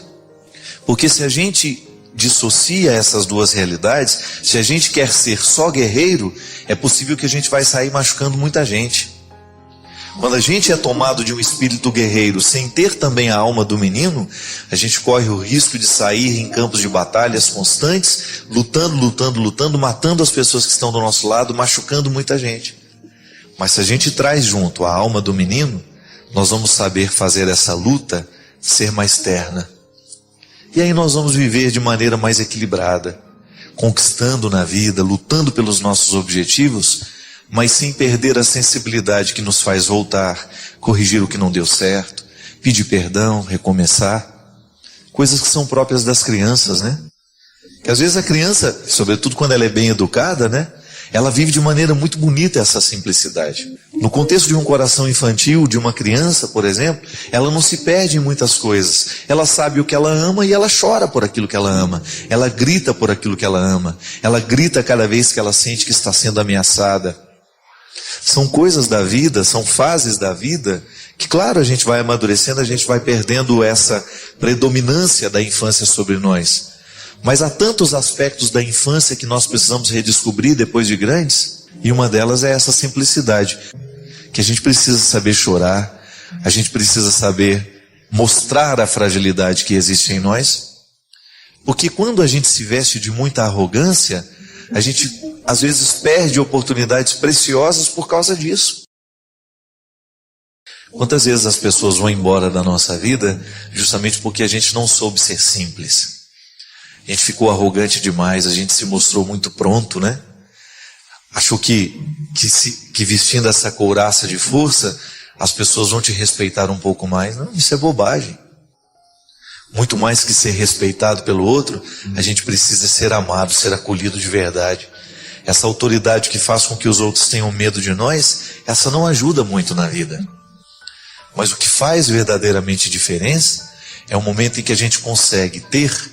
Porque se a gente dissocia essas duas realidades, se a gente quer ser só guerreiro, é possível que a gente vai sair machucando muita gente. Quando a gente é tomado de um espírito guerreiro sem ter também a alma do menino, a gente corre o risco de sair em campos de batalhas constantes, lutando, matando as pessoas que estão do nosso lado, machucando muita gente. Mas se a gente traz junto a alma do menino, nós vamos saber fazer essa luta ser mais terna. E aí nós vamos viver de maneira mais equilibrada, conquistando na vida, lutando pelos nossos objetivos, mas sem perder a sensibilidade que nos faz voltar, corrigir o que não deu certo, pedir perdão, recomeçar. Coisas que são próprias das crianças, né? Que às vezes a criança, sobretudo quando ela é bem educada, né? Ela vive de maneira muito bonita essa simplicidade. No contexto de um coração infantil, de uma criança, por exemplo, ela não se perde em muitas coisas. Ela sabe o que ela ama e ela chora por aquilo que ela ama. Ela grita por aquilo que ela ama. Ela grita cada vez que ela sente que está sendo ameaçada. São coisas da vida, são fases da vida, que claro, a gente vai amadurecendo, a gente vai perdendo essa predominância da infância sobre nós. Mas há tantos aspectos da infância que nós precisamos redescobrir depois de grandes, e uma delas é essa simplicidade, que a gente precisa saber chorar, a gente precisa saber mostrar a fragilidade que existe em nós, porque quando a gente se veste de muita arrogância, a gente às vezes perde oportunidades preciosas por causa disso. Quantas vezes as pessoas vão embora da nossa vida justamente porque a gente não soube ser simples? A gente ficou arrogante demais, a gente se mostrou muito pronto, né? Achou que vestindo essa couraça de força, as pessoas vão te respeitar um pouco mais. Não, isso é bobagem. Muito mais que ser respeitado pelo outro, a gente precisa ser amado, ser acolhido de verdade. Essa autoridade que faz com que os outros tenham medo de nós, essa não ajuda muito na vida. Mas o que faz verdadeiramente diferença é o momento em que a gente consegue ter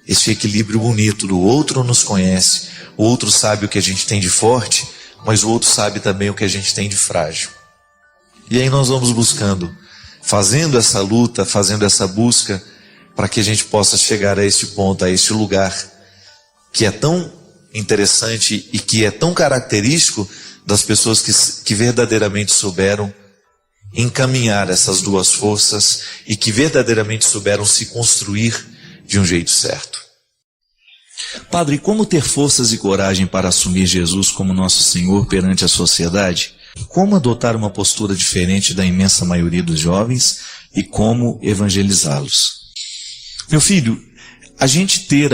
esse equilíbrio bonito do outro nos conhece, o outro sabe o que a gente tem de forte, mas o outro sabe também o que a gente tem de frágil. E aí nós vamos buscando, fazendo essa luta, fazendo essa busca, para que a gente possa chegar a este ponto, a este lugar, que é tão interessante e que é tão característico das pessoas que verdadeiramente souberam encaminhar essas duas forças e que verdadeiramente souberam se construir de um jeito certo. Padre, como ter forças e coragem para assumir Jesus como nosso Senhor perante a sociedade? Como adotar uma postura diferente da imensa maioria dos jovens e como evangelizá-los? Meu filho, a gente ter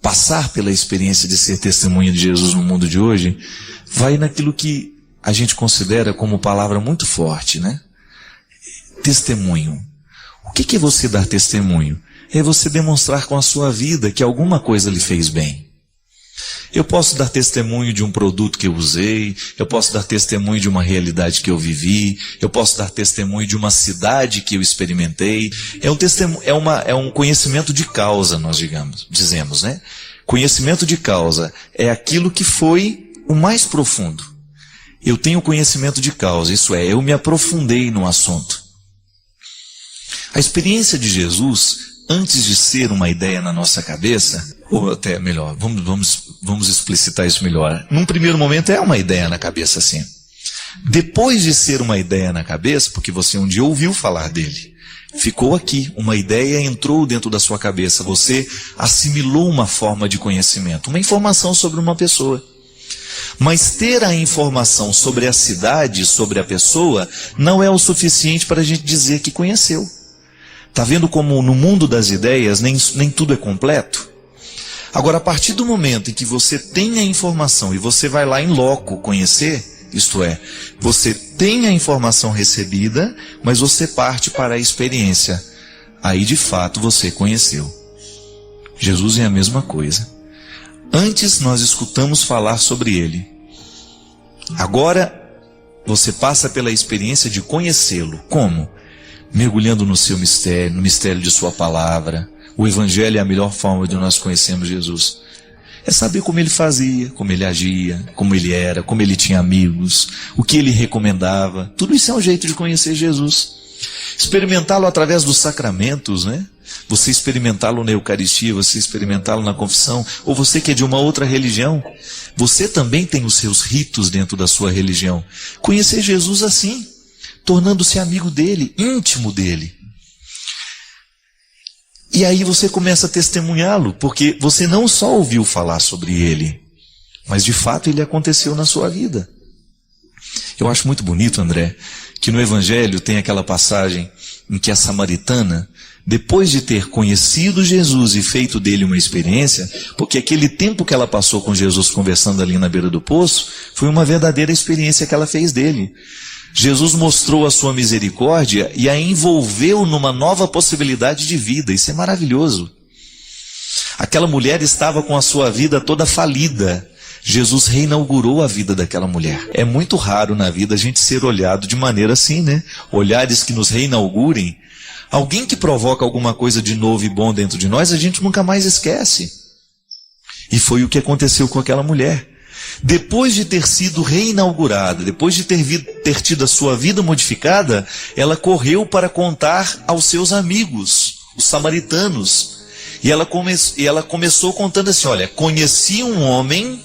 passar pela experiência de ser testemunha de Jesus no mundo de hoje, vai naquilo que a gente considera como palavra muito forte, né? Testemunho. O que é você dar testemunho? É você demonstrar com a sua vida que alguma coisa lhe fez bem. Eu posso dar testemunho de um produto que eu usei, eu posso dar testemunho de uma realidade que eu vivi, eu posso dar testemunho de uma cidade que eu experimentei. É um conhecimento de causa, nós dizemos, né? Conhecimento de causa é aquilo que foi o mais profundo. Eu tenho conhecimento de causa, isso é, eu me aprofundei no assunto. A experiência de Jesus, antes de ser uma ideia na nossa cabeça, ou até melhor, vamos explicitar isso melhor. Num primeiro momento é uma ideia na cabeça, sim. Depois de ser uma ideia na cabeça, porque você um dia ouviu falar dele, ficou aqui, uma ideia entrou dentro da sua cabeça, você assimilou uma forma de conhecimento, uma informação sobre uma pessoa. Mas ter a informação sobre a cidade, sobre a pessoa, não é o suficiente para a gente dizer que conheceu. Está vendo como no mundo das ideias nem tudo é completo? Agora, a partir do momento em que você tem a informação e você vai lá em loco conhecer, isto é, você tem a informação recebida, mas você parte para a experiência. Aí, de fato, você conheceu. Jesus é a mesma coisa. Antes nós escutamos falar sobre Ele. Agora, você passa pela experiência de conhecê-lo. Como? Mergulhando no seu mistério, no mistério de sua palavra. O Evangelho é a melhor forma de nós conhecermos Jesus. É saber como Ele fazia, como Ele agia, como Ele era, como Ele tinha amigos, o que Ele recomendava. Tudo isso é um jeito de conhecer Jesus. Experimentá-lo através dos sacramentos, né? Você experimentá-lo na Eucaristia, você experimentá-lo na confissão, ou você que é de uma outra religião, você também tem os seus ritos dentro da sua religião. Conhecer Jesus assim, tornando-se amigo dele, íntimo dele. E aí você começa a testemunhá-lo, porque você não só ouviu falar sobre ele, mas de fato ele aconteceu na sua vida. Eu acho muito bonito, André, que no Evangelho tem aquela passagem em que a samaritana, depois de ter conhecido Jesus e feito dele uma experiência, porque aquele tempo que ela passou com Jesus conversando ali na beira do poço, foi uma verdadeira experiência que ela fez dele. Jesus mostrou a sua misericórdia e a envolveu numa nova possibilidade de vida. Isso é maravilhoso. Aquela mulher estava com a sua vida toda falida. Jesus reinaugurou a vida daquela mulher. É muito raro na vida a gente ser olhado de maneira assim, né? Olhares que nos reinaugurem. Alguém que provoca alguma coisa de novo e bom dentro de nós, a gente nunca mais esquece. E foi o que aconteceu com aquela mulher. Depois de ter sido reinaugurada, depois de ter tido a sua vida modificada, ela correu para contar aos seus amigos, os samaritanos. E ela começou contando assim, olha, conheci um homem,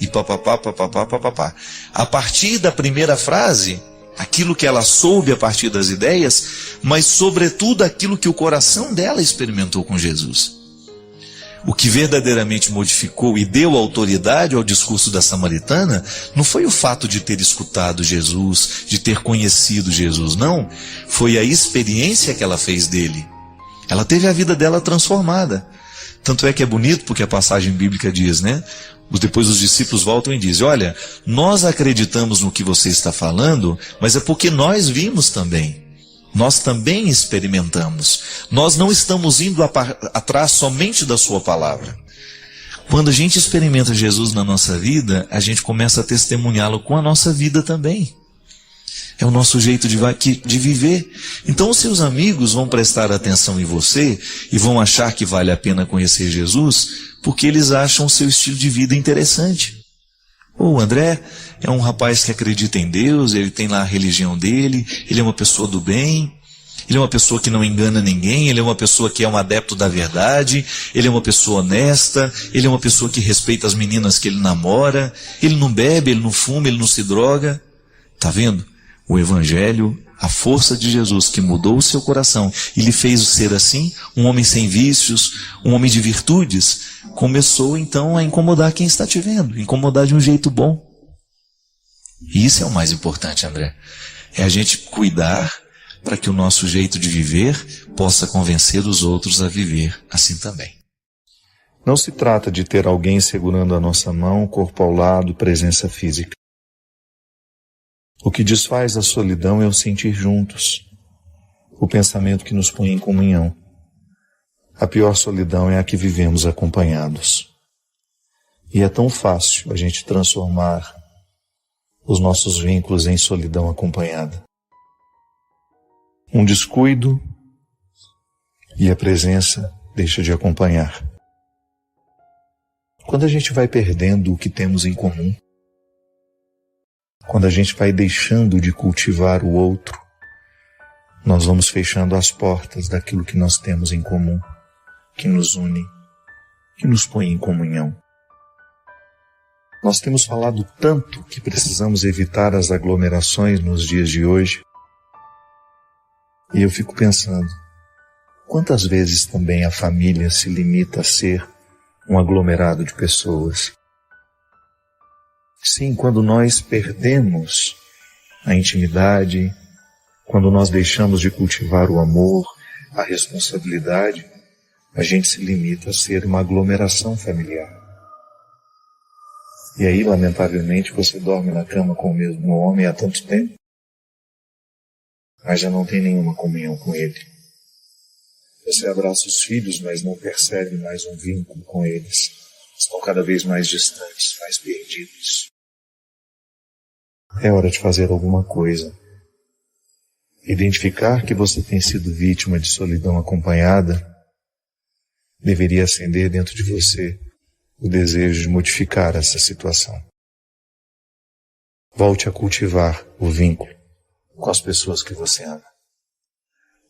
e papapá, papapá, papapá. A partir da primeira frase, aquilo que ela soube a partir das ideias, mas sobretudo aquilo que o coração dela experimentou com Jesus. O que verdadeiramente modificou e deu autoridade ao discurso da samaritana não foi o fato de ter escutado Jesus, de ter conhecido Jesus, não. Foi a experiência que ela fez dele. Ela teve a vida dela transformada. Tanto é que é bonito porque a passagem bíblica diz, né? Depois os discípulos voltam e dizem, olha, nós acreditamos no que você está falando, mas é porque nós vimos também. Nós também experimentamos. Nós não estamos indo atrás somente da sua palavra. Quando a gente experimenta Jesus na nossa vida, a gente começa a testemunhá-lo com a nossa vida também. É o nosso jeito de viver. Então os seus amigos vão prestar atenção em você e vão achar que vale a pena conhecer Jesus, porque eles acham o seu estilo de vida interessante. O André é um rapaz que acredita em Deus, ele tem lá a religião dele, ele é uma pessoa do bem, ele é uma pessoa que não engana ninguém, ele é uma pessoa que é um adepto da verdade, ele é uma pessoa honesta, ele é uma pessoa que respeita as meninas que ele namora, ele não bebe, ele não fuma, ele não se droga. Tá vendo? O Evangelho, a força de Jesus que mudou o seu coração e lhe fez ser assim, um homem sem vícios, um homem de virtudes, começou então a incomodar quem está te vendo, incomodar de um jeito bom. E isso é o mais importante, André. É a gente cuidar para que o nosso jeito de viver possa convencer os outros a viver assim também. Não se trata de ter alguém segurando a nossa mão, corpo ao lado, presença física. O que desfaz a solidão é o sentir juntos, o pensamento que nos põe em comunhão. A pior solidão é a que vivemos acompanhados. E é tão fácil a gente transformar os nossos vínculos em solidão acompanhada. Um descuido e a presença deixa de acompanhar. Quando a gente vai perdendo o que temos em comum, quando a gente vai deixando de cultivar o outro, nós vamos fechando as portas daquilo que nós temos em comum, que nos une, que nos põe em comunhão. Nós temos falado tanto que precisamos evitar as aglomerações nos dias de hoje. E eu fico pensando, quantas vezes também a família se limita a ser um aglomerado de pessoas? Sim, quando nós perdemos a intimidade, quando nós deixamos de cultivar o amor, a responsabilidade, a gente se limita a ser uma aglomeração familiar. E aí, lamentavelmente, você dorme na cama com o mesmo homem há tanto tempo, mas já não tem nenhuma comunhão com ele. Você abraça os filhos, mas não percebe mais um vínculo com eles. Estão cada vez mais distantes, mais perdidos. É hora de fazer alguma coisa. Identificar que você tem sido vítima de solidão acompanhada deveria acender dentro de você o desejo de modificar essa situação. Volte a cultivar o vínculo com as pessoas que você ama.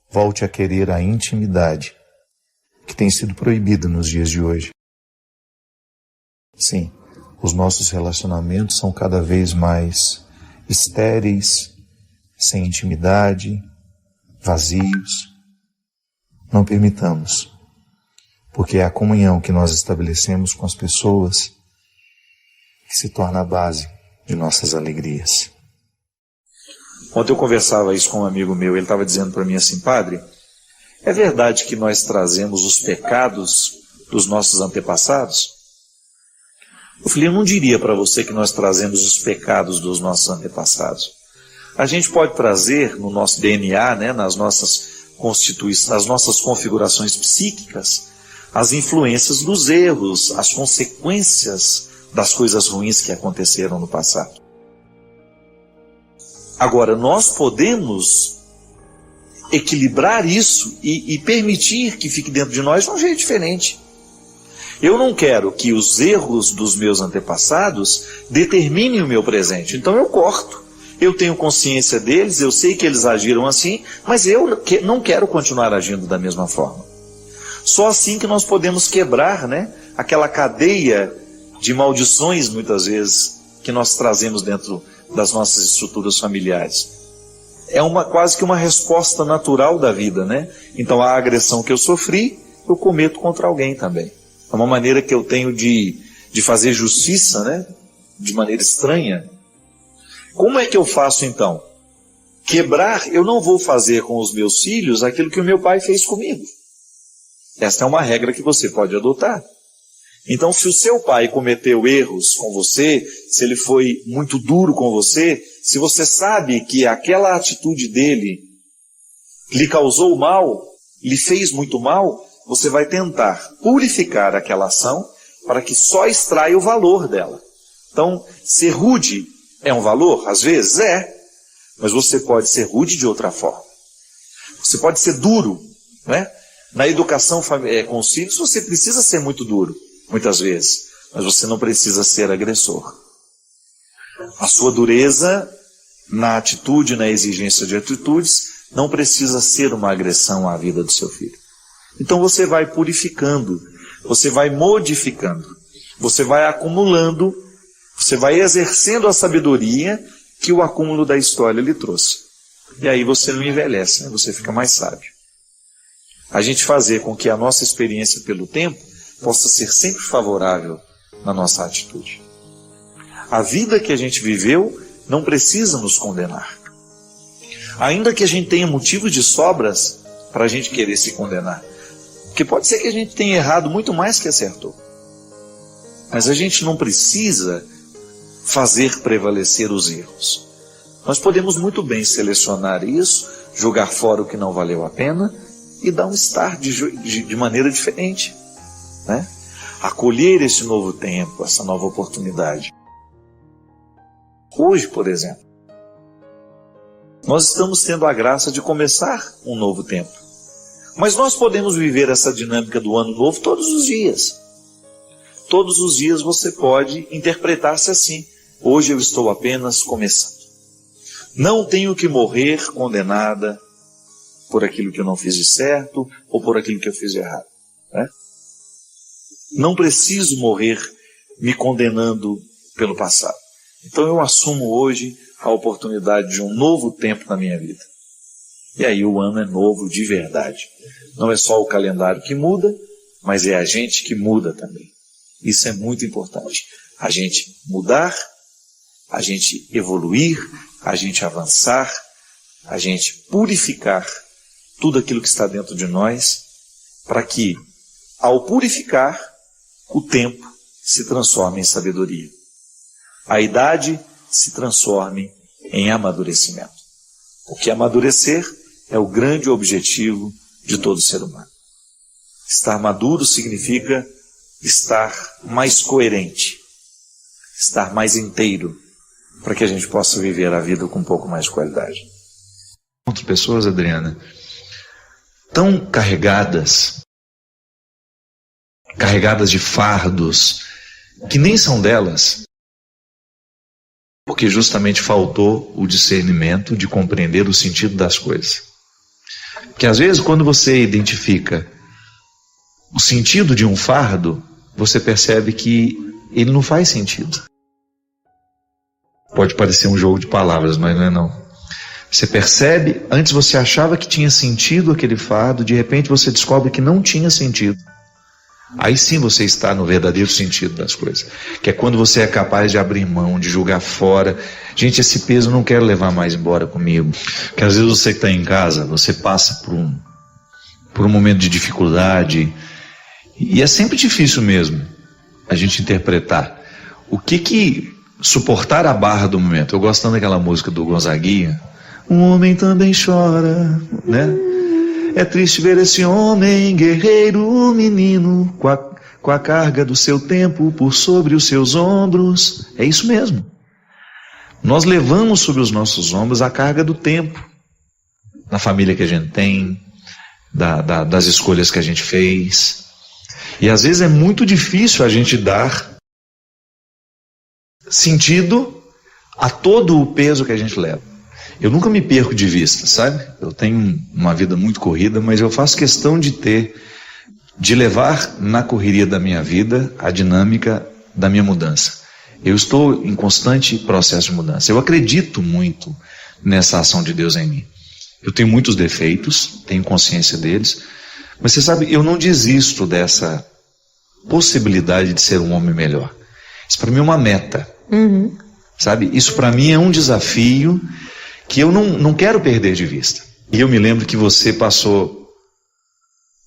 Volte a querer a intimidade que tem sido proibida nos dias de hoje. Sim, os nossos relacionamentos são cada vez mais estéreis, sem intimidade, vazios. Não permitamos, porque é a comunhão que nós estabelecemos com as pessoas que se torna a base de nossas alegrias. Ontem eu conversava isso com um amigo meu, ele estava dizendo para mim assim: padre, é verdade que nós trazemos os pecados dos nossos antepassados? Eu falei, eu não diria para você que nós trazemos os pecados dos nossos antepassados. A gente pode trazer no nosso DNA, né, nas nossas constituições, nas nossas configurações psíquicas, as influências dos erros, as consequências das coisas ruins que aconteceram no passado. Agora, nós podemos equilibrar isso e permitir que fique dentro de nós de um jeito diferente. Eu não quero que os erros dos meus antepassados determinem o meu presente, então eu corto. Eu tenho consciência deles, eu sei que eles agiram assim, mas eu não quero continuar agindo da mesma forma. Só assim que nós podemos quebrar, né, aquela cadeia de maldições, muitas vezes, que nós trazemos dentro das nossas estruturas familiares. É quase que uma resposta natural da vida, né? Então a agressão que eu sofri, eu cometo contra alguém também. É uma maneira que eu tenho de fazer justiça, né? De maneira estranha. Como é que eu faço então? Quebrar, eu não vou fazer com os meus filhos aquilo que o meu pai fez comigo. Esta é uma regra que você pode adotar. Então, se o seu pai cometeu erros com você, se ele foi muito duro com você, se você sabe que aquela atitude dele lhe causou mal, lhe fez muito mal, você vai tentar purificar aquela ação para que só extraia o valor dela. Então, ser rude é um valor? Às vezes é, mas você pode ser rude de outra forma. Você pode ser duro, né? Na educação com os filhos você precisa ser muito duro, muitas vezes, mas você não precisa ser agressor. A sua dureza na atitude, na exigência de atitudes, não precisa ser uma agressão à vida do seu filho. Então você vai purificando, você vai modificando, você vai acumulando, você vai exercendo a sabedoria que o acúmulo da história lhe trouxe. E aí você não envelhece, né? Você fica mais sábio. A gente fazer com que a nossa experiência pelo tempo possa ser sempre favorável na nossa atitude. A vida que a gente viveu não precisa nos condenar. Ainda que a gente tenha motivos de sobras para a gente querer se condenar. Porque pode ser que a gente tenha errado muito mais que acertou. Mas a gente não precisa fazer prevalecer os erros. Nós podemos muito bem selecionar isso, jogar fora o que não valeu a pena e dar um start de maneira diferente, né? Acolher esse novo tempo, essa nova oportunidade. Hoje, por exemplo, nós estamos tendo a graça de começar um novo tempo. Mas nós podemos viver essa dinâmica do ano novo todos os dias. Todos os dias você pode interpretar-se assim. Hoje eu estou apenas começando. Não tenho que morrer condenada por aquilo que eu não fiz de certo ou por aquilo que eu fiz de errado, né? Não preciso morrer me condenando pelo passado. Então eu assumo hoje a oportunidade de um novo tempo na minha vida. E aí o ano é novo de verdade. Não é só o calendário que muda, mas é a gente que muda também. Isso é muito importante. A gente mudar a gente evoluir, a gente avançar, a gente purificar tudo aquilo que está dentro de nós, para que, ao purificar, o tempo se transforme em sabedoria. A idade se transforme em amadurecimento. Porque amadurecer é o grande objetivo de todo ser humano. Estar maduro significa estar mais coerente, estar mais inteiro, para que a gente possa viver a vida com um pouco mais de qualidade. Outras pessoas, Adriana, tão carregadas de fardos, que nem são delas, porque justamente faltou o discernimento de compreender o sentido das coisas. Porque às vezes quando você identifica o sentido de um fardo, você percebe que ele não faz sentido. Pode parecer um jogo de palavras, mas não é não. Você percebe, antes você achava que tinha sentido aquele fardo, de repente você descobre que não tinha sentido. Aí sim você está no verdadeiro sentido das coisas, que é quando você é capaz de abrir mão, de jogar fora. Gente, esse peso eu não quero levar mais embora comigo. Porque às vezes você que está em casa, você passa por um momento de dificuldade, e é sempre difícil mesmo a gente interpretar o que suportar a barra do momento. Eu gosto tanto daquela música do Gonzaguinha, um homem também chora, né? É triste ver esse homem, guerreiro, menino, com a carga do seu tempo por sobre os seus ombros. É isso mesmo. Nós levamos sobre os nossos ombros a carga do tempo, da família que a gente tem, das escolhas que a gente fez. E às vezes é muito difícil a gente dar sentido a todo o peso que a gente leva. Eu nunca me perco de vista, sabe? Eu tenho uma vida muito corrida, mas eu faço questão de levar na correria da minha vida a dinâmica da minha mudança. Eu estou em constante processo de mudança. Eu acredito muito nessa ação de Deus em mim. Eu tenho muitos defeitos, tenho consciência deles, mas você sabe, eu não desisto dessa possibilidade de ser um homem melhor. Isso para mim é uma meta. Sabe? Isso para mim é um desafio que eu não quero perder de vista. E eu me lembro que você passou,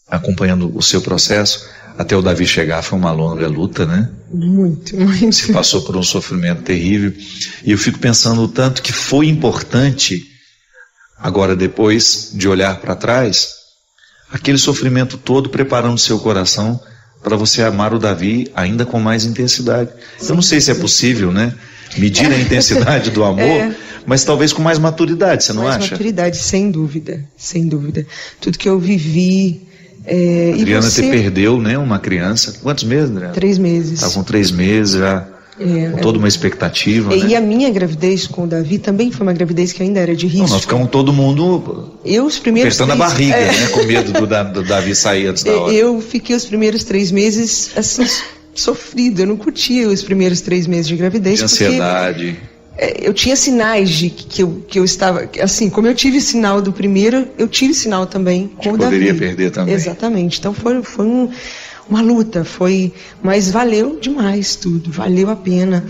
acompanhando o seu processo, até o Davi chegar, foi uma longa luta, né? Muito. Você passou por um sofrimento terrível. E eu fico pensando o tanto que foi importante, agora depois de olhar para trás, aquele sofrimento todo preparando seu coração para você amar o Davi ainda com mais intensidade. Eu não sei se é possível, né? Medir a intensidade do amor, mas talvez com mais maturidade, você não acha? Mais maturidade, sem dúvida, sem dúvida. Tudo que eu vivi... Adriana, você perdeu, né, uma criança. Quantos meses, Adriana? 3 meses. Está com 3 meses já, com toda uma expectativa, né? E a minha gravidez com o Davi também foi uma gravidez que ainda era de risco. Nós ficamos todo mundo apertando a barriga, né, com medo do Davi sair antes da hora. Eu fiquei os primeiros 3 meses, assim, sofrido. Eu não curtia os primeiros 3 meses de gravidez. De ansiedade. Eu tinha sinais de que eu estava... Assim, como eu tive sinal do primeiro, eu tive sinal também com o Davi. Poderia perder também. Exatamente. Então foi uma luta, mas valeu demais tudo, valeu a pena.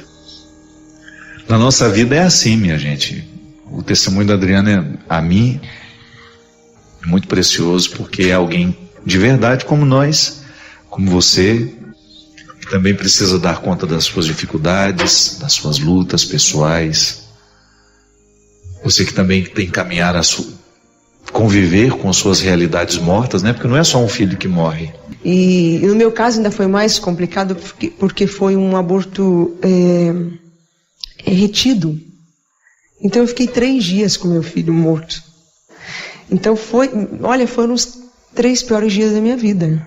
Na nossa vida é assim, minha gente. O testemunho da Adriana, a mim, é muito precioso, porque é alguém de verdade como nós, como você, que também precisa dar conta das suas dificuldades, das suas lutas pessoais. Você que também tem que caminhar conviver com suas realidades mortas, né? Porque não é só um filho que morre. E no meu caso ainda foi mais complicado porque foi um aborto retido. Então eu fiquei 3 dias com meu filho morto. Então foram os 3 piores dias da minha vida.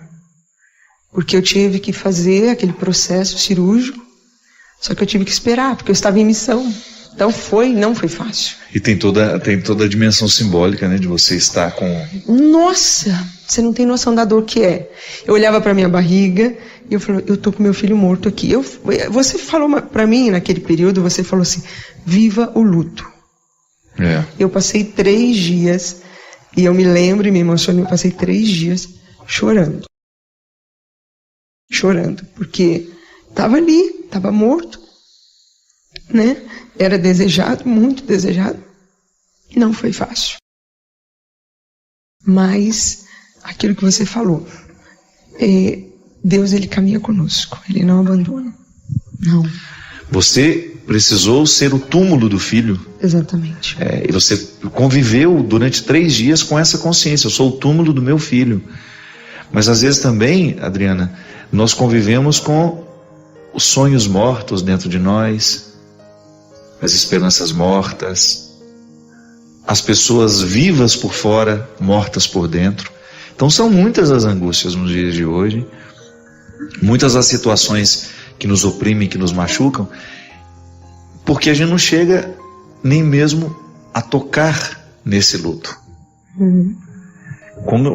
Porque eu tive que fazer aquele processo cirúrgico, só que eu tive que esperar, porque eu estava em missão. Então não foi fácil. E tem toda a dimensão simbólica, né, de você estar com... Nossa, você não tem noção da dor que é. Eu olhava para minha barriga e eu falei, eu tô com meu filho morto aqui. Você falou para mim naquele período, você falou assim, viva o luto. Eu passei 3 dias, e eu me lembro e me emocionei, eu passei 3 dias chorando, porque estava ali, estava morto. né? Era desejado, muito desejado. Não foi fácil. Mas, aquilo que você falou, Deus, Ele caminha conosco, Ele não abandona. Não. Você precisou ser o túmulo do filho. Exatamente. E você conviveu durante 3 dias com essa consciência: eu sou o túmulo do meu filho. Mas às vezes também, Adriana, nós convivemos com os sonhos mortos dentro de nós, as esperanças mortas, as pessoas vivas por fora, mortas por dentro. Então são muitas as angústias nos dias de hoje, muitas as situações que nos oprimem, que nos machucam, porque a gente não chega nem mesmo a tocar nesse luto.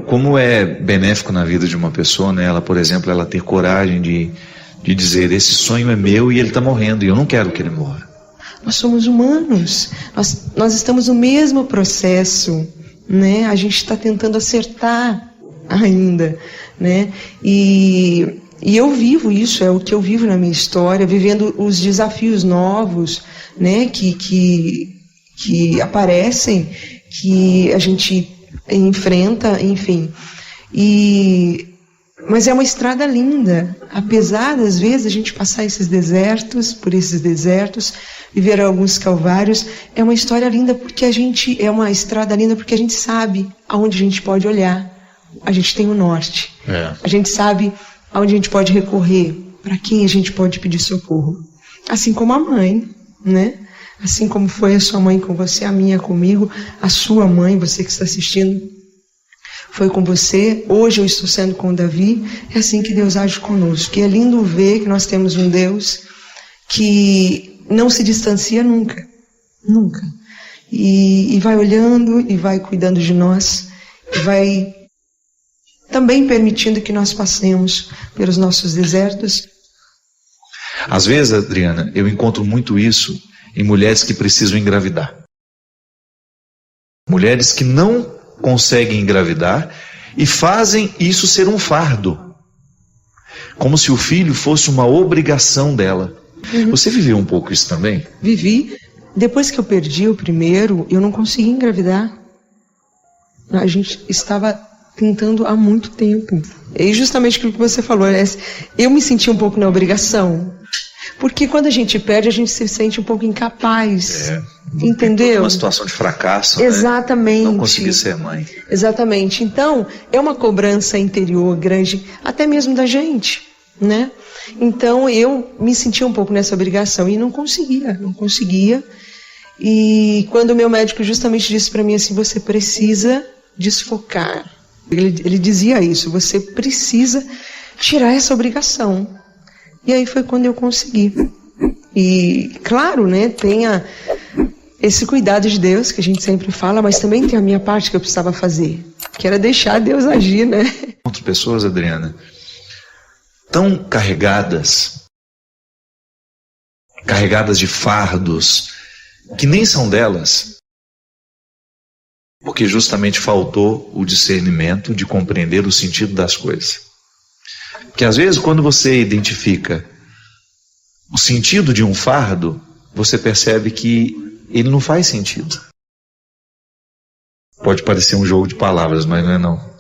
Como é benéfico na vida de uma pessoa, né? Ela, por exemplo, ela ter coragem de dizer: esse sonho é meu e ele está morrendo, e eu não quero que ele morra. Nós somos humanos, nós estamos no mesmo processo, né? A gente está tentando acertar ainda, né? E eu vivo isso, é o que eu vivo na minha história, vivendo os desafios novos, né? Que aparecem, que a gente enfrenta, enfim. Mas é uma estrada linda, apesar das vezes a gente passar por esses desertos, viver alguns calvários. É uma história linda porque é uma estrada linda porque a gente sabe aonde a gente pode olhar. A gente tem o norte. A gente sabe aonde a gente pode recorrer, para quem a gente pode pedir socorro. Assim como a mãe, né? Assim como foi a sua mãe com você, a minha comigo, a sua mãe, você que está assistindo, foi com você. Hoje eu estou sendo com o Davi. É assim que Deus age conosco. E é lindo ver que nós temos um Deus que não se distancia nunca. Nunca. E vai olhando e vai cuidando de nós. E vai também permitindo que nós passemos pelos nossos desertos. Às vezes, Adriana, eu encontro muito isso em mulheres que precisam engravidar. Mulheres que não conseguem engravidar e fazem isso ser um fardo, como se o filho fosse uma obrigação dela. Você viveu um pouco isso também? Vivi. Depois que eu perdi o primeiro, eu não consegui engravidar. A gente estava tentando há muito tempo. E justamente aquilo que você falou, eu me senti um pouco na obrigação. Porque quando a gente perde, a gente se sente um pouco incapaz. Entendeu? Uma situação de fracasso. Exatamente. Né? Não conseguir ser mãe. Exatamente. Então, é uma cobrança interior grande, até mesmo da gente, né? Então, eu me sentia um pouco nessa obrigação e não conseguia. E quando o meu médico justamente disse para mim assim: você precisa desfocar. Ele dizia isso: você precisa tirar essa obrigação. E aí foi quando eu consegui. E, claro, né, tem esse cuidado de Deus que a gente sempre fala, mas também tem a minha parte que eu precisava fazer, que era deixar Deus agir, né? Outras pessoas, Adriana, tão carregadas de fardos que nem são delas, porque justamente faltou o discernimento de compreender o sentido das coisas. Porque às vezes quando você identifica o sentido de um fardo, você percebe que ele não faz sentido. Pode parecer um jogo de palavras, mas não é não.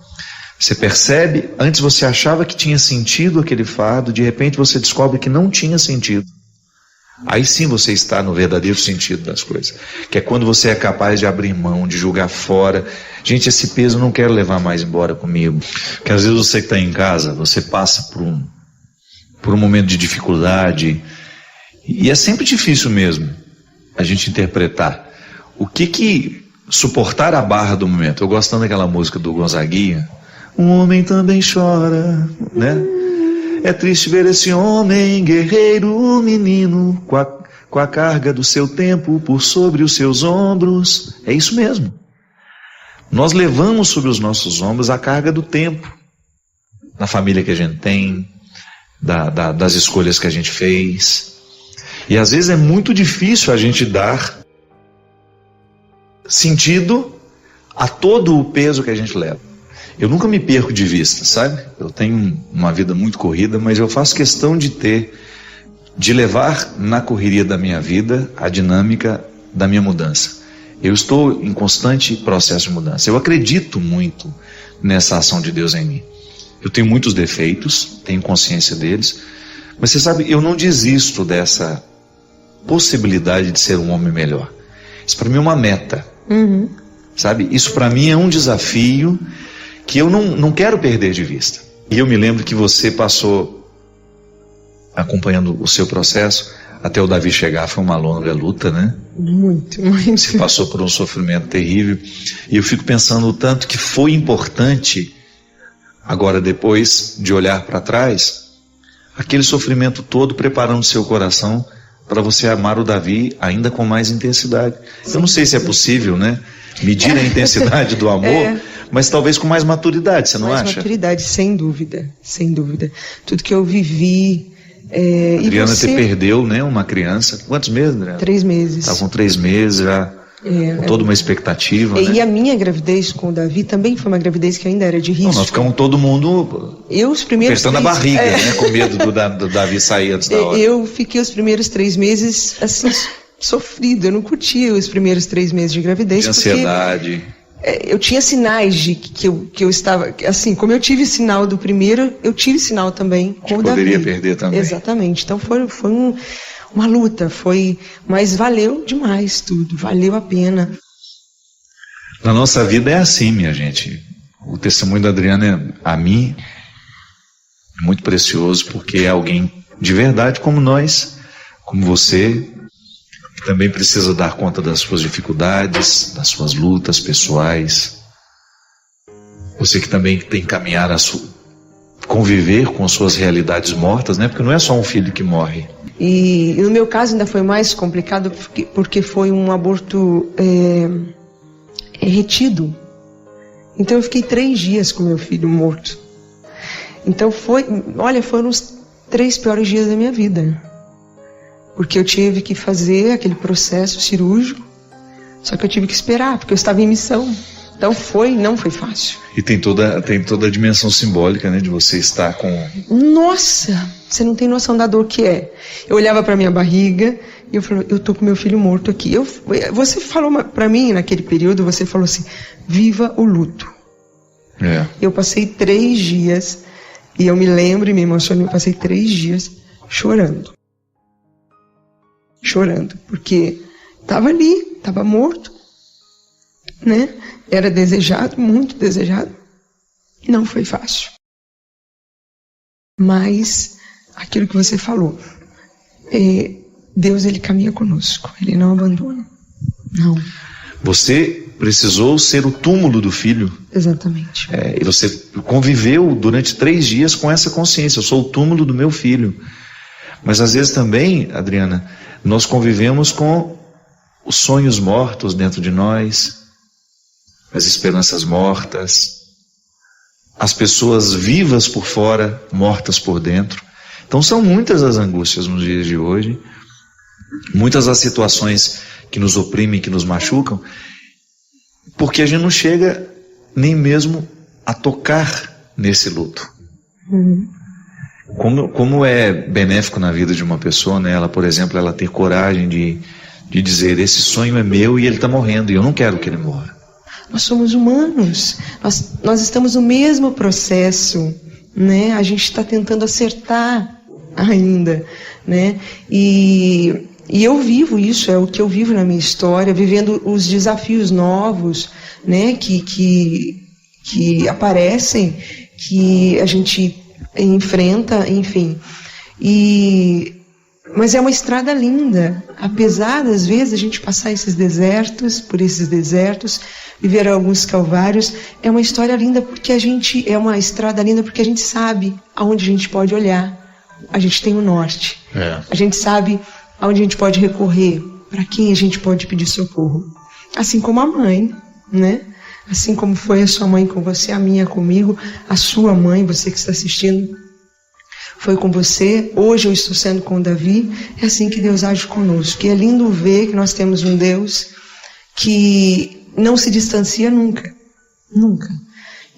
Você percebe, antes você achava que tinha sentido aquele fardo, de repente você descobre que não tinha sentido. Aí sim você está no verdadeiro sentido das coisas, que é quando você é capaz de abrir mão, de jogar fora. Gente, esse peso eu não quero levar mais embora comigo. Porque às vezes você que está em casa, você passa por um momento de dificuldade, e é sempre difícil mesmo a gente interpretar o que suportar a barra do momento. Eu gosto tanto daquela música do Gonzaguinha, um homem também chora, né? É triste ver esse homem, guerreiro, menino, com a carga do seu tempo por sobre os seus ombros. É isso mesmo. Nós levamos sobre os nossos ombros a carga do tempo, da família que a gente tem, das escolhas que a gente fez. E às vezes é muito difícil a gente dar sentido a todo o peso que a gente leva. Eu nunca me perco de vista, sabe? Eu tenho uma vida muito corrida, mas eu faço questão de ter de levar na correria da minha vida a dinâmica da minha mudança. Eu estou em constante processo de mudança. Eu acredito muito nessa ação de Deus em mim. Eu tenho muitos defeitos, tenho consciência deles, mas você sabe, eu não desisto dessa possibilidade de ser um homem melhor. Isso para mim é uma meta. Sabe? Isso para mim é um desafio que eu não quero perder de vista. E eu me lembro que você passou acompanhando o seu processo até o Davi chegar, foi uma longa luta, né? Muito, muito. Você passou por um sofrimento terrível. E eu fico pensando o tanto que foi importante, agora depois de olhar para trás, aquele sofrimento todo preparando seu coração para você amar o Davi ainda com mais intensidade. Eu não sei se é possível, né? Medir a intensidade do amor, mas talvez com mais maturidade, você não acha? Mais maturidade, sem dúvida, sem dúvida. Tudo que eu vivi... Adriana, você você perdeu, né, uma criança. Quantos meses, Adriana? 3 meses. Estava com 3 meses já, com toda uma expectativa. E né? a minha gravidez com o Davi também foi uma gravidez que ainda era de risco. Não, nós ficamos todo mundo apertando a barriga, né, com medo do Davi sair antes da hora. Eu fiquei os primeiros 3 meses assim, sofrido. Eu não curtia os primeiros 3 meses de gravidez. De ansiedade. Eu tinha sinais de que eu estava, assim, como eu tive sinal do primeiro, eu tive sinal também com o Davi. Poderia perder também. Exatamente. Então foi uma luta, mas valeu demais tudo, valeu a pena. Na nossa vida é assim, minha gente. O testemunho da Adriana, a mim, é muito precioso, porque é alguém de verdade como nós, como você, que também precisa dar conta das suas dificuldades, das suas lutas pessoais. Você que também tem que caminhar conviver com as suas realidades mortas, né? Porque não é só um filho que morre. E no meu caso ainda foi mais complicado porque foi um aborto retido. Então eu fiquei 3 dias com meu filho morto. Então foram os 3 piores dias da minha vida. Porque eu tive que fazer aquele processo cirúrgico, só que eu tive que esperar, porque eu estava em missão. Então não foi fácil. E tem toda a dimensão simbólica, né, de você estar com... Nossa, você não tem noção da dor que é. Eu olhava para minha barriga e eu falei, eu tô com meu filho morto aqui. Você falou para mim, naquele período, você falou assim, viva o luto. Eu passei 3 dias, e eu me lembro e me emocionei, eu passei 3 dias chorando. Porque estava ali, estava morto, né? Era desejado, muito desejado. Não foi fácil. Mas aquilo que você falou, Deus, ele caminha conosco, ele não abandona. Não. Você precisou ser o túmulo do filho. Exatamente. E você conviveu durante 3 dias com essa consciência, eu sou o túmulo do meu filho. Mas às vezes também, Adriana, nós convivemos com os sonhos mortos dentro de nós, as esperanças mortas, as pessoas vivas por fora, mortas por dentro. Então são muitas as angústias nos dias de hoje, muitas as situações que nos oprimem, que nos machucam, porque a gente não chega nem mesmo a tocar nesse luto. Como é benéfico na vida de uma pessoa, né? Ela, por exemplo, ela ter coragem de dizer, esse sonho é meu e ele está morrendo, e eu não quero que ele morra. Nós somos humanos, nós estamos no mesmo processo, né? A gente está tentando acertar ainda, né? E eu vivo isso, é o que eu vivo na minha história, vivendo os desafios novos, né? Que aparecem, que a gente enfrenta, enfim. Mas é uma estrada linda, apesar das vezes a gente passar por esses desertos, viver alguns calvários, é uma história linda porque é uma estrada linda porque a gente sabe aonde a gente pode olhar, a gente tem o norte, a gente sabe aonde a gente pode recorrer, para quem a gente pode pedir socorro, assim como a mãe, né? Assim como foi a sua mãe com você, a minha comigo, a sua mãe, você que está assistindo, foi com você, hoje eu estou sendo com o Davi, é assim que Deus age conosco. E é lindo ver que nós temos um Deus que não se distancia nunca, nunca.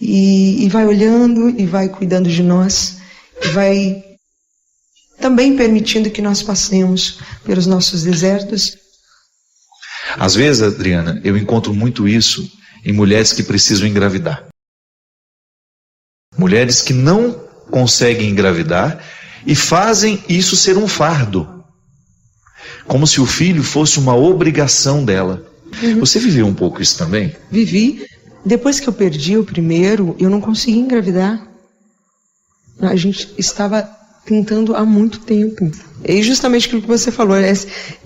E vai olhando e vai cuidando de nós, vai também permitindo que nós passemos pelos nossos desertos. Às vezes, Adriana, eu encontro muito isso em mulheres que precisam engravidar. Mulheres que não conseguem engravidar e fazem isso ser um fardo. Como se o filho fosse uma obrigação dela. Você viveu um pouco isso também? Vivi. Depois que eu perdi o primeiro, eu não consegui engravidar. A gente estava tentando há muito tempo. E justamente aquilo que você falou,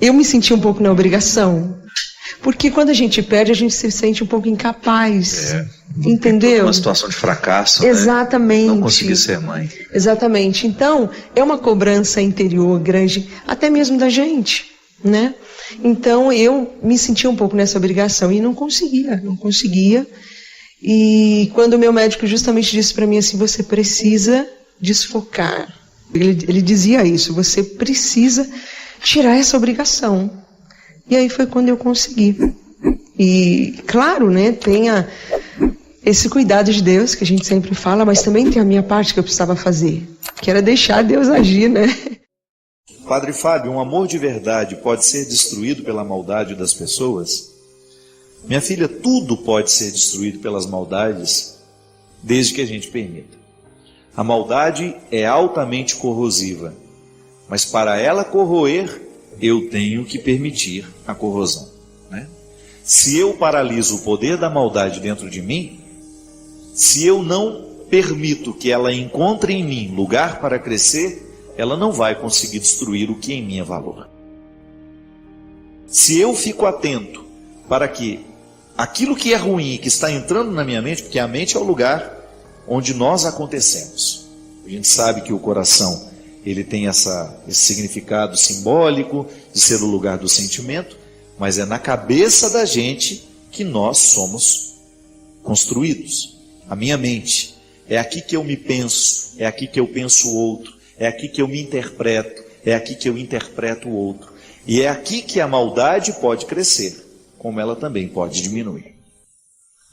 eu me senti um pouco na obrigação. Porque quando a gente perde, a gente se sente um pouco incapaz. Entendeu? Uma situação de fracasso. Exatamente. Né? Não conseguir ser mãe. Exatamente. Então, é uma cobrança interior grande, até mesmo da gente, né? Então, eu me sentia um pouco nessa obrigação e não conseguia. E quando o meu médico justamente disse para mim assim, você precisa desfocar. Ele dizia isso, você precisa tirar essa obrigação. E aí foi quando eu consegui. E, claro, né, tem esse cuidado de Deus, que a gente sempre fala, mas também tem a minha parte que eu precisava fazer, que era deixar Deus agir, né? Padre Fábio, um amor de verdade pode ser destruído pela maldade das pessoas? Minha filha, tudo pode ser destruído pelas maldades, desde que a gente permita. A maldade é altamente corrosiva, mas para ela corroer, eu tenho que permitir a corrosão, né? Se eu paraliso o poder da maldade dentro de mim, se eu não permito que ela encontre em mim lugar para crescer, ela não vai conseguir destruir o que em mim é valor. Se eu fico atento para que aquilo que é ruim e que está entrando na minha mente, porque a mente é o lugar onde nós acontecemos. A gente sabe que o coração, ele tem esse significado simbólico de ser o lugar do sentimento, mas é na cabeça da gente que nós somos construídos. A minha mente, é aqui que eu me penso, é aqui que eu penso o outro, é aqui que eu me interpreto, é aqui que eu interpreto o outro. E é aqui que a maldade pode crescer, como ela também pode diminuir.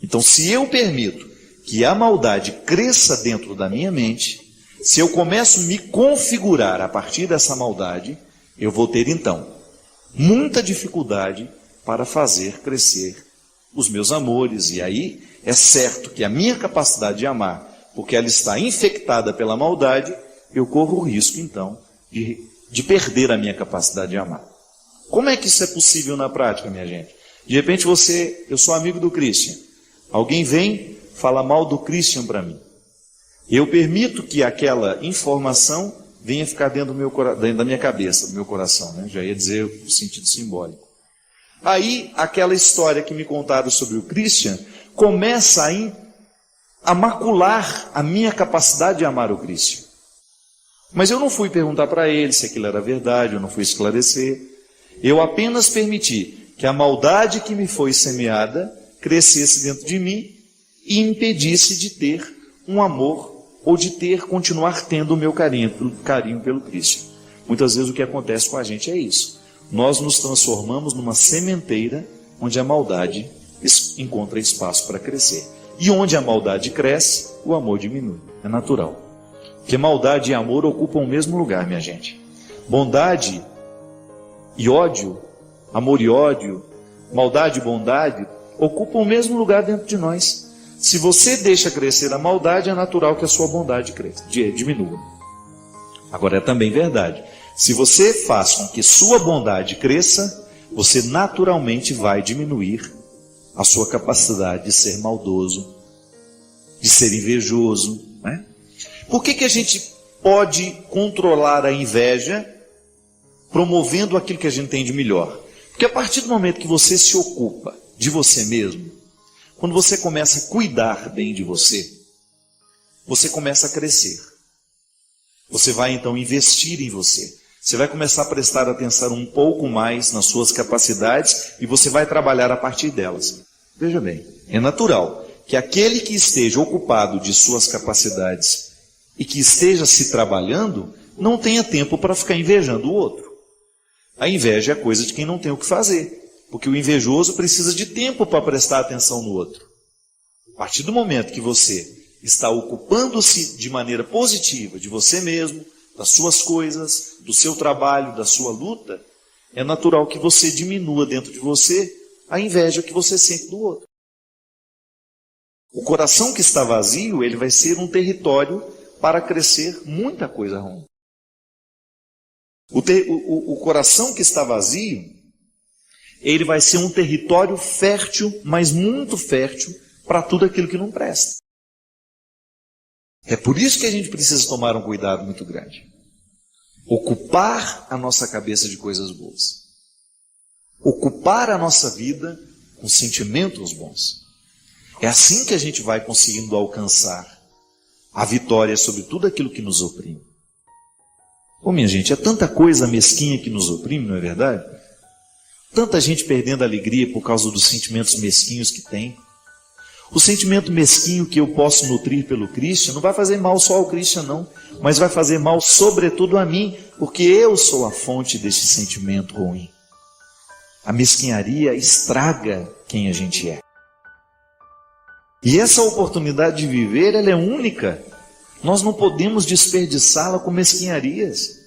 Então, se eu permito que a maldade cresça dentro da minha mente, se eu começo a me configurar a partir dessa maldade, eu vou ter então muita dificuldade para fazer crescer os meus amores. E aí é certo que a minha capacidade de amar, porque ela está infectada pela maldade, eu corro o risco então de perder a minha capacidade de amar. Como é que isso é possível na prática, minha gente? De repente eu sou amigo do Christian, alguém vem falar mal do Christian para mim. Eu permito que aquela informação venha ficar dentro da minha cabeça, do meu coração, né? Já ia dizer o sentido simbólico. Aí, aquela história que me contaram sobre o Christian começa a macular a minha capacidade de amar o Christian. Mas eu não fui perguntar para ele se aquilo era verdade, eu não fui esclarecer. Eu apenas permiti que a maldade que me foi semeada crescesse dentro de mim e impedisse de ter um amor ou de continuar tendo o meu carinho pelo Cristo. Muitas vezes o que acontece com a gente é isso. Nós nos transformamos numa sementeira onde a maldade encontra espaço para crescer. E onde a maldade cresce, o amor diminui. É natural. Porque maldade e amor ocupam o mesmo lugar, minha gente. Bondade e ódio, amor e ódio, maldade e bondade, ocupam o mesmo lugar dentro de nós. Se você deixa crescer a maldade, é natural que a sua bondade cresça, diminua. Agora é também verdade. Se você faz com que sua bondade cresça, você naturalmente vai diminuir a sua capacidade de ser maldoso, de ser invejoso, né? Por que a gente pode controlar a inveja promovendo aquilo que a gente tem de melhor? Porque a partir do momento que você se ocupa de você mesmo, quando você começa a cuidar bem de você, você começa a crescer. Você vai então investir em você. Você vai começar a prestar atenção um pouco mais nas suas capacidades e você vai trabalhar a partir delas. Veja bem, é natural que aquele que esteja ocupado de suas capacidades e que esteja se trabalhando, não tenha tempo para ficar invejando o outro. A inveja é coisa de quem não tem o que fazer. Porque o invejoso precisa de tempo para prestar atenção no outro. A partir do momento que você está ocupando-se de maneira positiva de você mesmo, das suas coisas, do seu trabalho, da sua luta, é natural que você diminua dentro de você a inveja que você sente do outro. O coração que está vazio, ele vai ser um território para crescer muita coisa ruim. O coração que está vazio, ele vai ser um território fértil, mas muito fértil, para tudo aquilo que não presta. É por isso que a gente precisa tomar um cuidado muito grande. Ocupar a nossa cabeça de coisas boas. Ocupar a nossa vida com sentimentos bons. É assim que a gente vai conseguindo alcançar a vitória sobre tudo aquilo que nos oprime. Ô minha gente, é tanta coisa mesquinha que nos oprime, não é verdade? Tanta gente perdendo a alegria por causa dos sentimentos mesquinhos que tem. O sentimento mesquinho que eu posso nutrir pelo Cristo não vai fazer mal só ao Cristo, não, mas vai fazer mal sobretudo a mim, porque eu sou a fonte desse sentimento ruim. A mesquinharia estraga quem a gente é. E essa oportunidade de viver, ela é única. Nós não podemos desperdiçá-la com mesquinharias.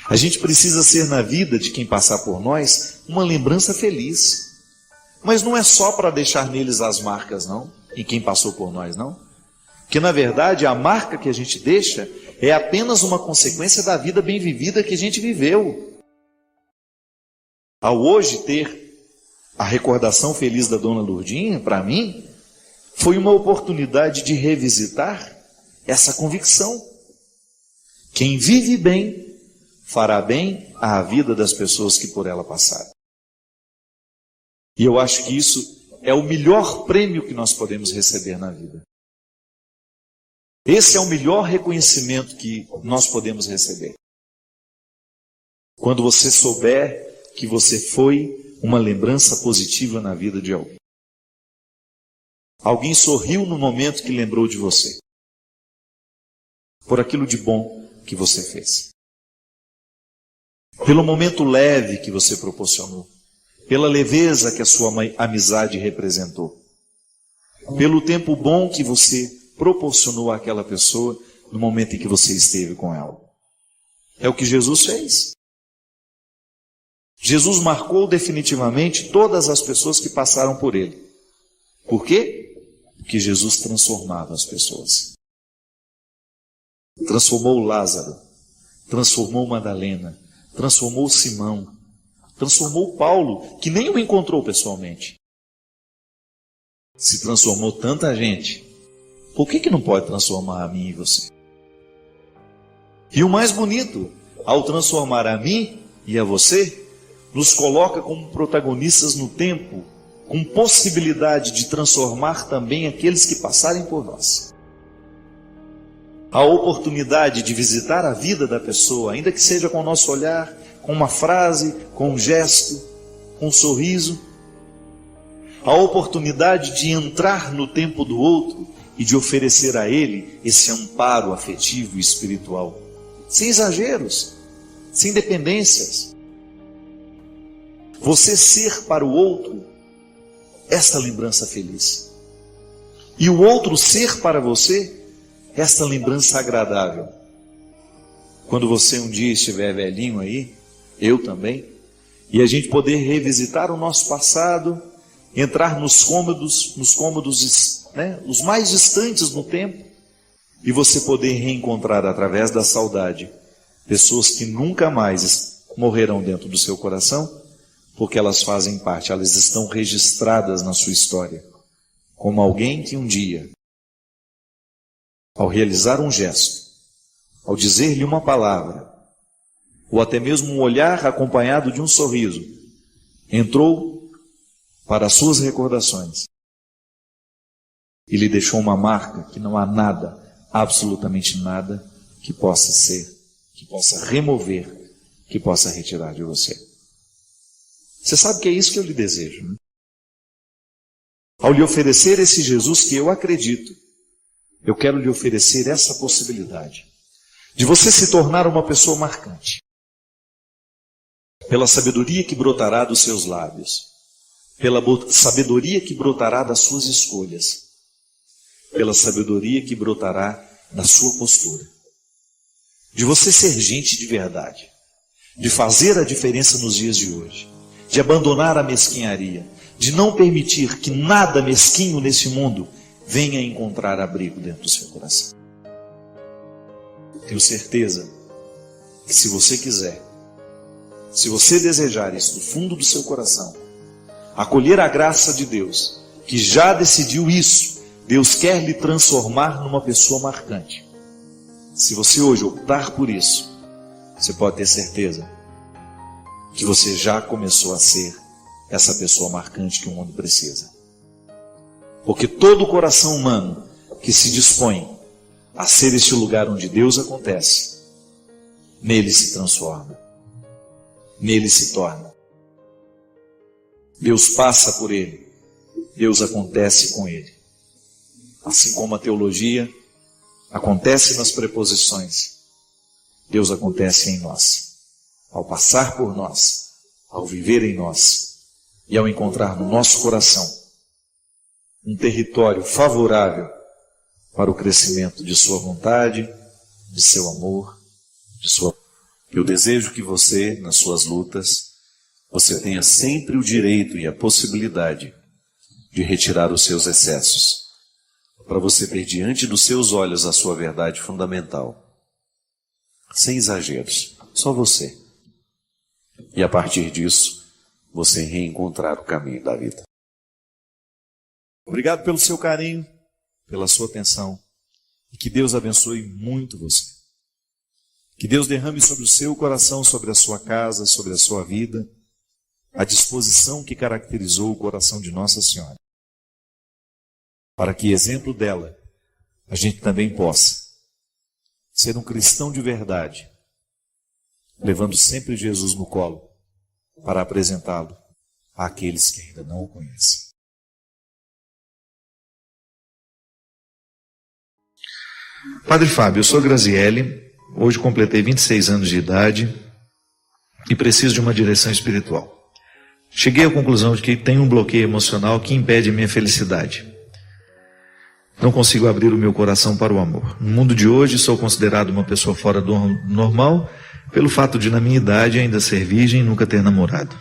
A gente precisa ser na vida de quem passar por nós uma lembrança feliz. Mas não é só para deixar neles as marcas, não, em quem passou por nós, não. Porque, na verdade, a marca que a gente deixa é apenas uma consequência da vida bem vivida que a gente viveu. Ao hoje ter a recordação feliz da Dona Lourdinha, para mim, foi uma oportunidade de revisitar essa convicção. Quem vive bem, fará bem à vida das pessoas que por ela passaram. E eu acho que isso é o melhor prêmio que nós podemos receber na vida. Esse é o melhor reconhecimento que nós podemos receber. Quando você souber que você foi uma lembrança positiva na vida de alguém. Alguém sorriu no momento que lembrou de você. Por aquilo de bom que você fez. Pelo momento leve que você proporcionou. Pela leveza que a sua amizade representou. Pelo tempo bom que você proporcionou àquela pessoa no momento em que você esteve com ela. É o que Jesus fez. Jesus marcou definitivamente todas as pessoas que passaram por ele. Por quê? Porque Jesus transformava as pessoas. Transformou Lázaro, transformou Madalena, transformou Simão, transformou Paulo, que nem o encontrou pessoalmente. Se transformou tanta gente, por que não pode transformar a mim e você? E o mais bonito, ao transformar a mim e a você, nos coloca como protagonistas no tempo, com possibilidade de transformar também aqueles que passarem por nós. A oportunidade de visitar a vida da pessoa, ainda que seja com o nosso olhar, com uma frase, com um gesto, com um sorriso. A oportunidade de entrar no tempo do outro e de oferecer a ele esse amparo afetivo e espiritual. Sem exageros, sem dependências. Você ser para o outro esta lembrança feliz. E o outro ser para você esta lembrança agradável. Quando você um dia estiver velhinho aí, eu também, e a gente poder revisitar o nosso passado, entrar nos cômodos, né, os mais distantes no tempo, e você poder reencontrar através da saudade pessoas que nunca mais morrerão dentro do seu coração, porque elas fazem parte, elas estão registradas na sua história, como alguém que um dia, ao realizar um gesto, ao dizer-lhe uma palavra, ou até mesmo um olhar acompanhado de um sorriso, entrou para as suas recordações e lhe deixou uma marca que não há nada, absolutamente nada, que possa ser, que possa remover, que possa retirar de você. Você sabe que é isso que eu lhe desejo, né? Ao lhe oferecer esse Jesus que eu acredito, eu quero lhe oferecer essa possibilidade de você se tornar uma pessoa marcante. Pela sabedoria que brotará dos seus lábios, pela sabedoria que brotará das suas escolhas, pela sabedoria que brotará da sua postura. de você ser gente de verdade, de fazer a diferença nos dias de hoje, de abandonar a mesquinharia, de não permitir que nada mesquinho nesse mundo venha encontrar abrigo dentro do seu coração. Tenho certeza que se você quiser, se você desejar isso do fundo do seu coração, acolher a graça de Deus, que já decidiu isso, Deus quer lhe transformar numa pessoa marcante. Se você hoje optar por isso, você pode ter certeza que você já começou a ser essa pessoa marcante que o mundo precisa. Porque todo coração humano que se dispõe a ser este lugar onde Deus acontece, nele se transforma, nele se torna. Deus passa por ele, Deus acontece com ele. Assim como a teologia acontece nas preposições, Deus acontece em nós, ao passar por nós, ao viver em nós e ao encontrar no nosso coração um território favorável para o crescimento de sua vontade, de seu amor, de sua... Eu desejo que você, nas suas lutas, você tenha sempre o direito e a possibilidade de retirar os seus excessos, para você ter diante dos seus olhos a sua verdade fundamental, sem exageros, só você. E a partir disso, você reencontrar o caminho da vida. Obrigado pelo seu carinho, pela sua atenção, e que Deus abençoe muito você. Que Deus derrame sobre o seu coração, sobre a sua casa, sobre a sua vida, a disposição que caracterizou o coração de Nossa Senhora, para que, exemplo dela, a gente também possa ser um cristão de verdade, levando sempre Jesus no colo, para apresentá-lo àqueles que ainda não o conhecem. Padre Fábio, eu sou Graziele, hoje completei 26 anos de idade e preciso de uma direção espiritual. Cheguei à conclusão de que tenho um bloqueio emocional que impede a minha felicidade. Não consigo abrir o meu coração para o amor. No mundo de hoje, sou considerado uma pessoa fora do normal pelo fato de, na minha idade, ainda ser virgem e nunca ter namorado.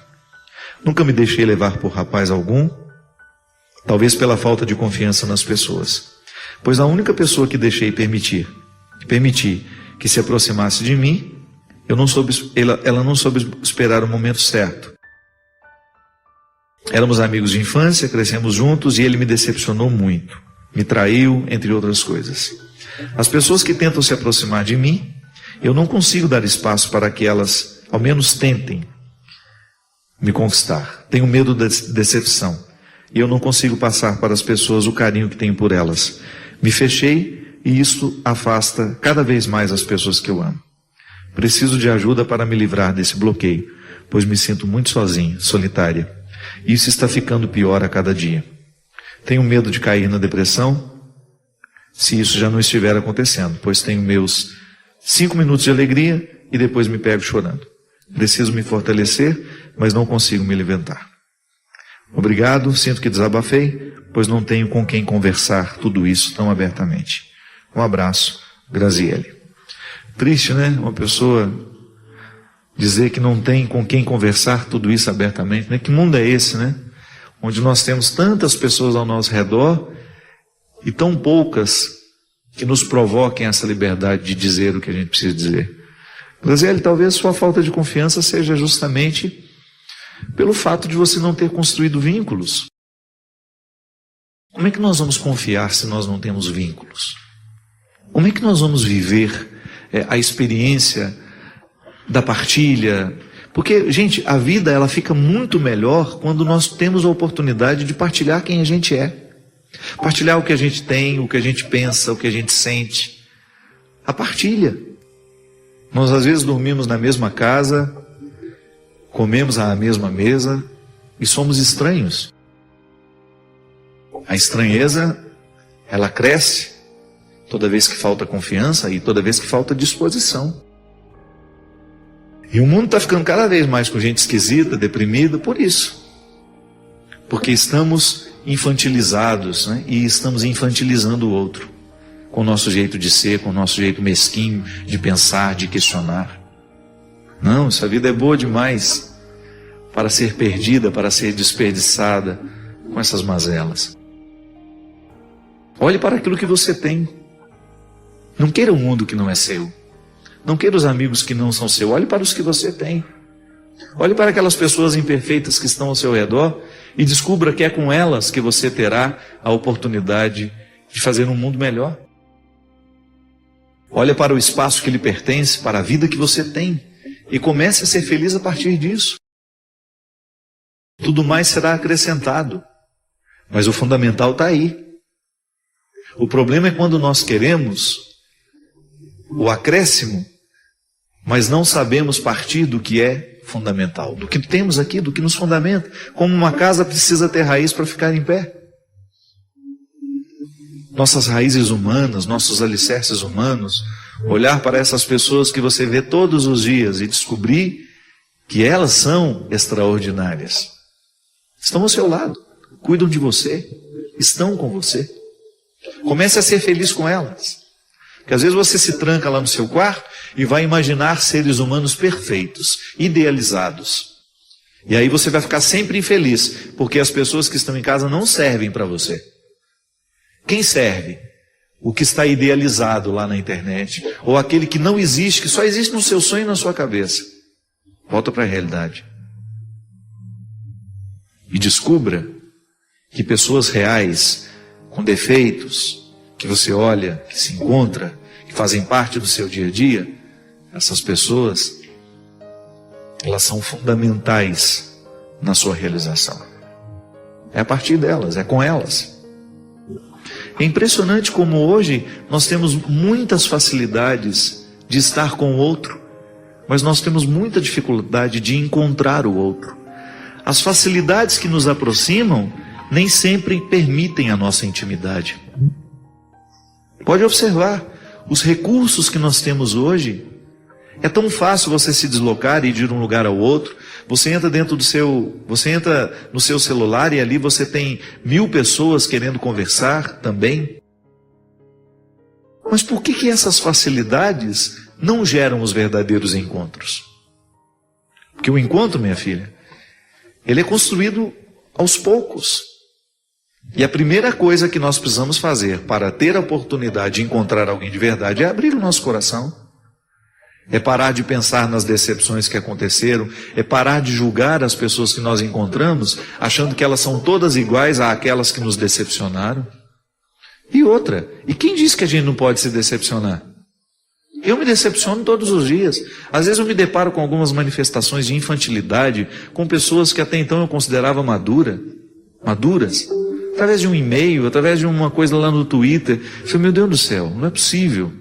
Nunca me deixei levar por rapaz algum, talvez pela falta de confiança nas pessoas. Pois a única pessoa que deixei permiti que se aproximasse de mim, ela não soube esperar o momento certo. Éramos amigos de infância, crescemos juntos e ele me decepcionou muito. Me traiu, entre outras coisas. As pessoas que tentam se aproximar de mim, eu não consigo dar espaço para que elas, ao menos, tentem me conquistar. Tenho medo da decepção. E eu não consigo passar para as pessoas o carinho que tenho por elas. Me fechei e isto afasta cada vez mais as pessoas que eu amo. Preciso de ajuda para me livrar desse bloqueio, pois me sinto muito sozinha, solitária. Isso está ficando pior a cada dia. Tenho medo de cair na depressão, se isso já não estiver acontecendo, pois tenho meus 5 minutos de alegria e depois me pego chorando. Preciso me fortalecer, mas não consigo me levantar. Obrigado, sinto que desabafei, pois não tenho com quem conversar tudo isso tão abertamente. Um abraço, Graziele. Triste, né? Uma pessoa dizer que não tem com quem conversar tudo isso abertamente, né? Que mundo é esse, né? Onde nós temos tantas pessoas ao nosso redor e tão poucas que nos provoquem essa liberdade de dizer o que a gente precisa dizer. Graziele, talvez sua falta de confiança seja justamente pelo fato de você não ter construído vínculos. Como é que nós vamos confiar se nós não temos vínculos? Como é que nós vamos viver a experiência da partilha? Porque, gente, a vida ela fica muito melhor quando nós temos a oportunidade de partilhar quem a gente é. Partilhar o que a gente tem, o que a gente pensa, o que a gente sente. A partilha. Nós às vezes dormimos na mesma casa, comemos à mesma mesa e somos estranhos. A estranheza, ela cresce toda vez que falta confiança e toda vez que falta disposição. E o mundo está ficando cada vez mais com gente esquisita, deprimida, por isso. Porque estamos infantilizados, né? E estamos infantilizando o outro. com o nosso jeito de ser, com o nosso jeito mesquinho de pensar, de questionar. Não, essa vida é boa demais para ser perdida, para ser desperdiçada com essas mazelas. Olhe para aquilo que você tem. Não queira um mundo que não é seu. Não queira os amigos que não são seus. Olhe para os que você tem. Olhe para aquelas pessoas imperfeitas que estão ao seu redor e descubra que é com elas que você terá a oportunidade de fazer um mundo melhor. Olhe para o espaço que lhe pertence, para a vida que você tem e comece a ser feliz a partir disso. Tudo mais será acrescentado, mas o fundamental está aí. O problema é quando nós queremos o acréscimo, mas não sabemos partir do que é fundamental, do que temos aqui, do que nos fundamenta. Como uma casa precisa ter raiz para ficar em pé. Nossas raízes humanas, nossos alicerces humanos, olhar para essas pessoas que você vê todos os dias e descobrir que elas são extraordinárias. Estão ao seu lado, cuidam de você, estão com você. Comece a ser feliz com elas. Porque às vezes você se tranca lá no seu quarto e vai imaginar seres humanos perfeitos, idealizados. E aí você vai ficar sempre infeliz, porque as pessoas que estão em casa não servem para você. Quem serve? O que está idealizado lá na internet, ou aquele que não existe, que só existe no seu sonho e na sua cabeça. Volta para a realidade. E descubra que pessoas reais, com defeitos, que você olha, que se encontra, que fazem parte do seu dia a dia, essas pessoas, elas são fundamentais na sua realização. É a partir delas, é com elas. É impressionante como hoje nós temos muitas facilidades de estar com o outro, mas nós temos muita dificuldade de encontrar o outro. As facilidades que nos aproximam nem sempre permitem a nossa intimidade. Pode observar, os recursos que nós temos hoje, é tão fácil você se deslocar e ir de um lugar ao outro. Você entra no seu celular e ali você tem 1000 pessoas querendo conversar também. Mas por que essas facilidades não geram os verdadeiros encontros? Porque o encontro, minha filha, ele é construído aos poucos. E a primeira coisa que nós precisamos fazer para ter a oportunidade de encontrar alguém de verdade é abrir o nosso coração. É parar de pensar nas decepções que aconteceram, é parar de julgar as pessoas que nós encontramos, achando que elas são todas iguais àquelas que nos decepcionaram. E outra, e quem disse que a gente não pode se decepcionar? Eu me decepciono todos os dias. Às vezes eu me deparo com algumas manifestações de infantilidade, com pessoas que até então eu considerava maduras, através de um e-mail, através de uma coisa lá no Twitter. Eu falei, meu Deus do céu, não é possível.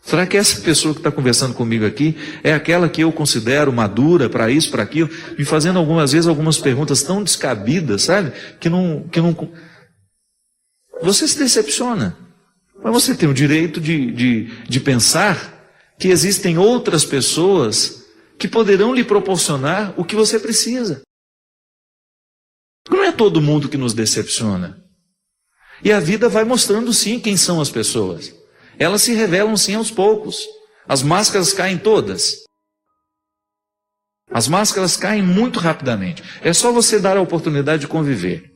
Será que essa pessoa que está conversando comigo aqui é aquela que eu considero madura para isso, para aquilo, me fazendo algumas vezes algumas perguntas tão descabidas, sabe? Que não... Você se decepciona. Mas você tem o direito de pensar que existem outras pessoas que poderão lhe proporcionar o que você precisa. Não é todo mundo que nos decepciona. E a vida vai mostrando sim quem são as pessoas. Elas se revelam sim aos poucos. As máscaras caem todas. As máscaras caem muito rapidamente. É só você dar a oportunidade de conviver.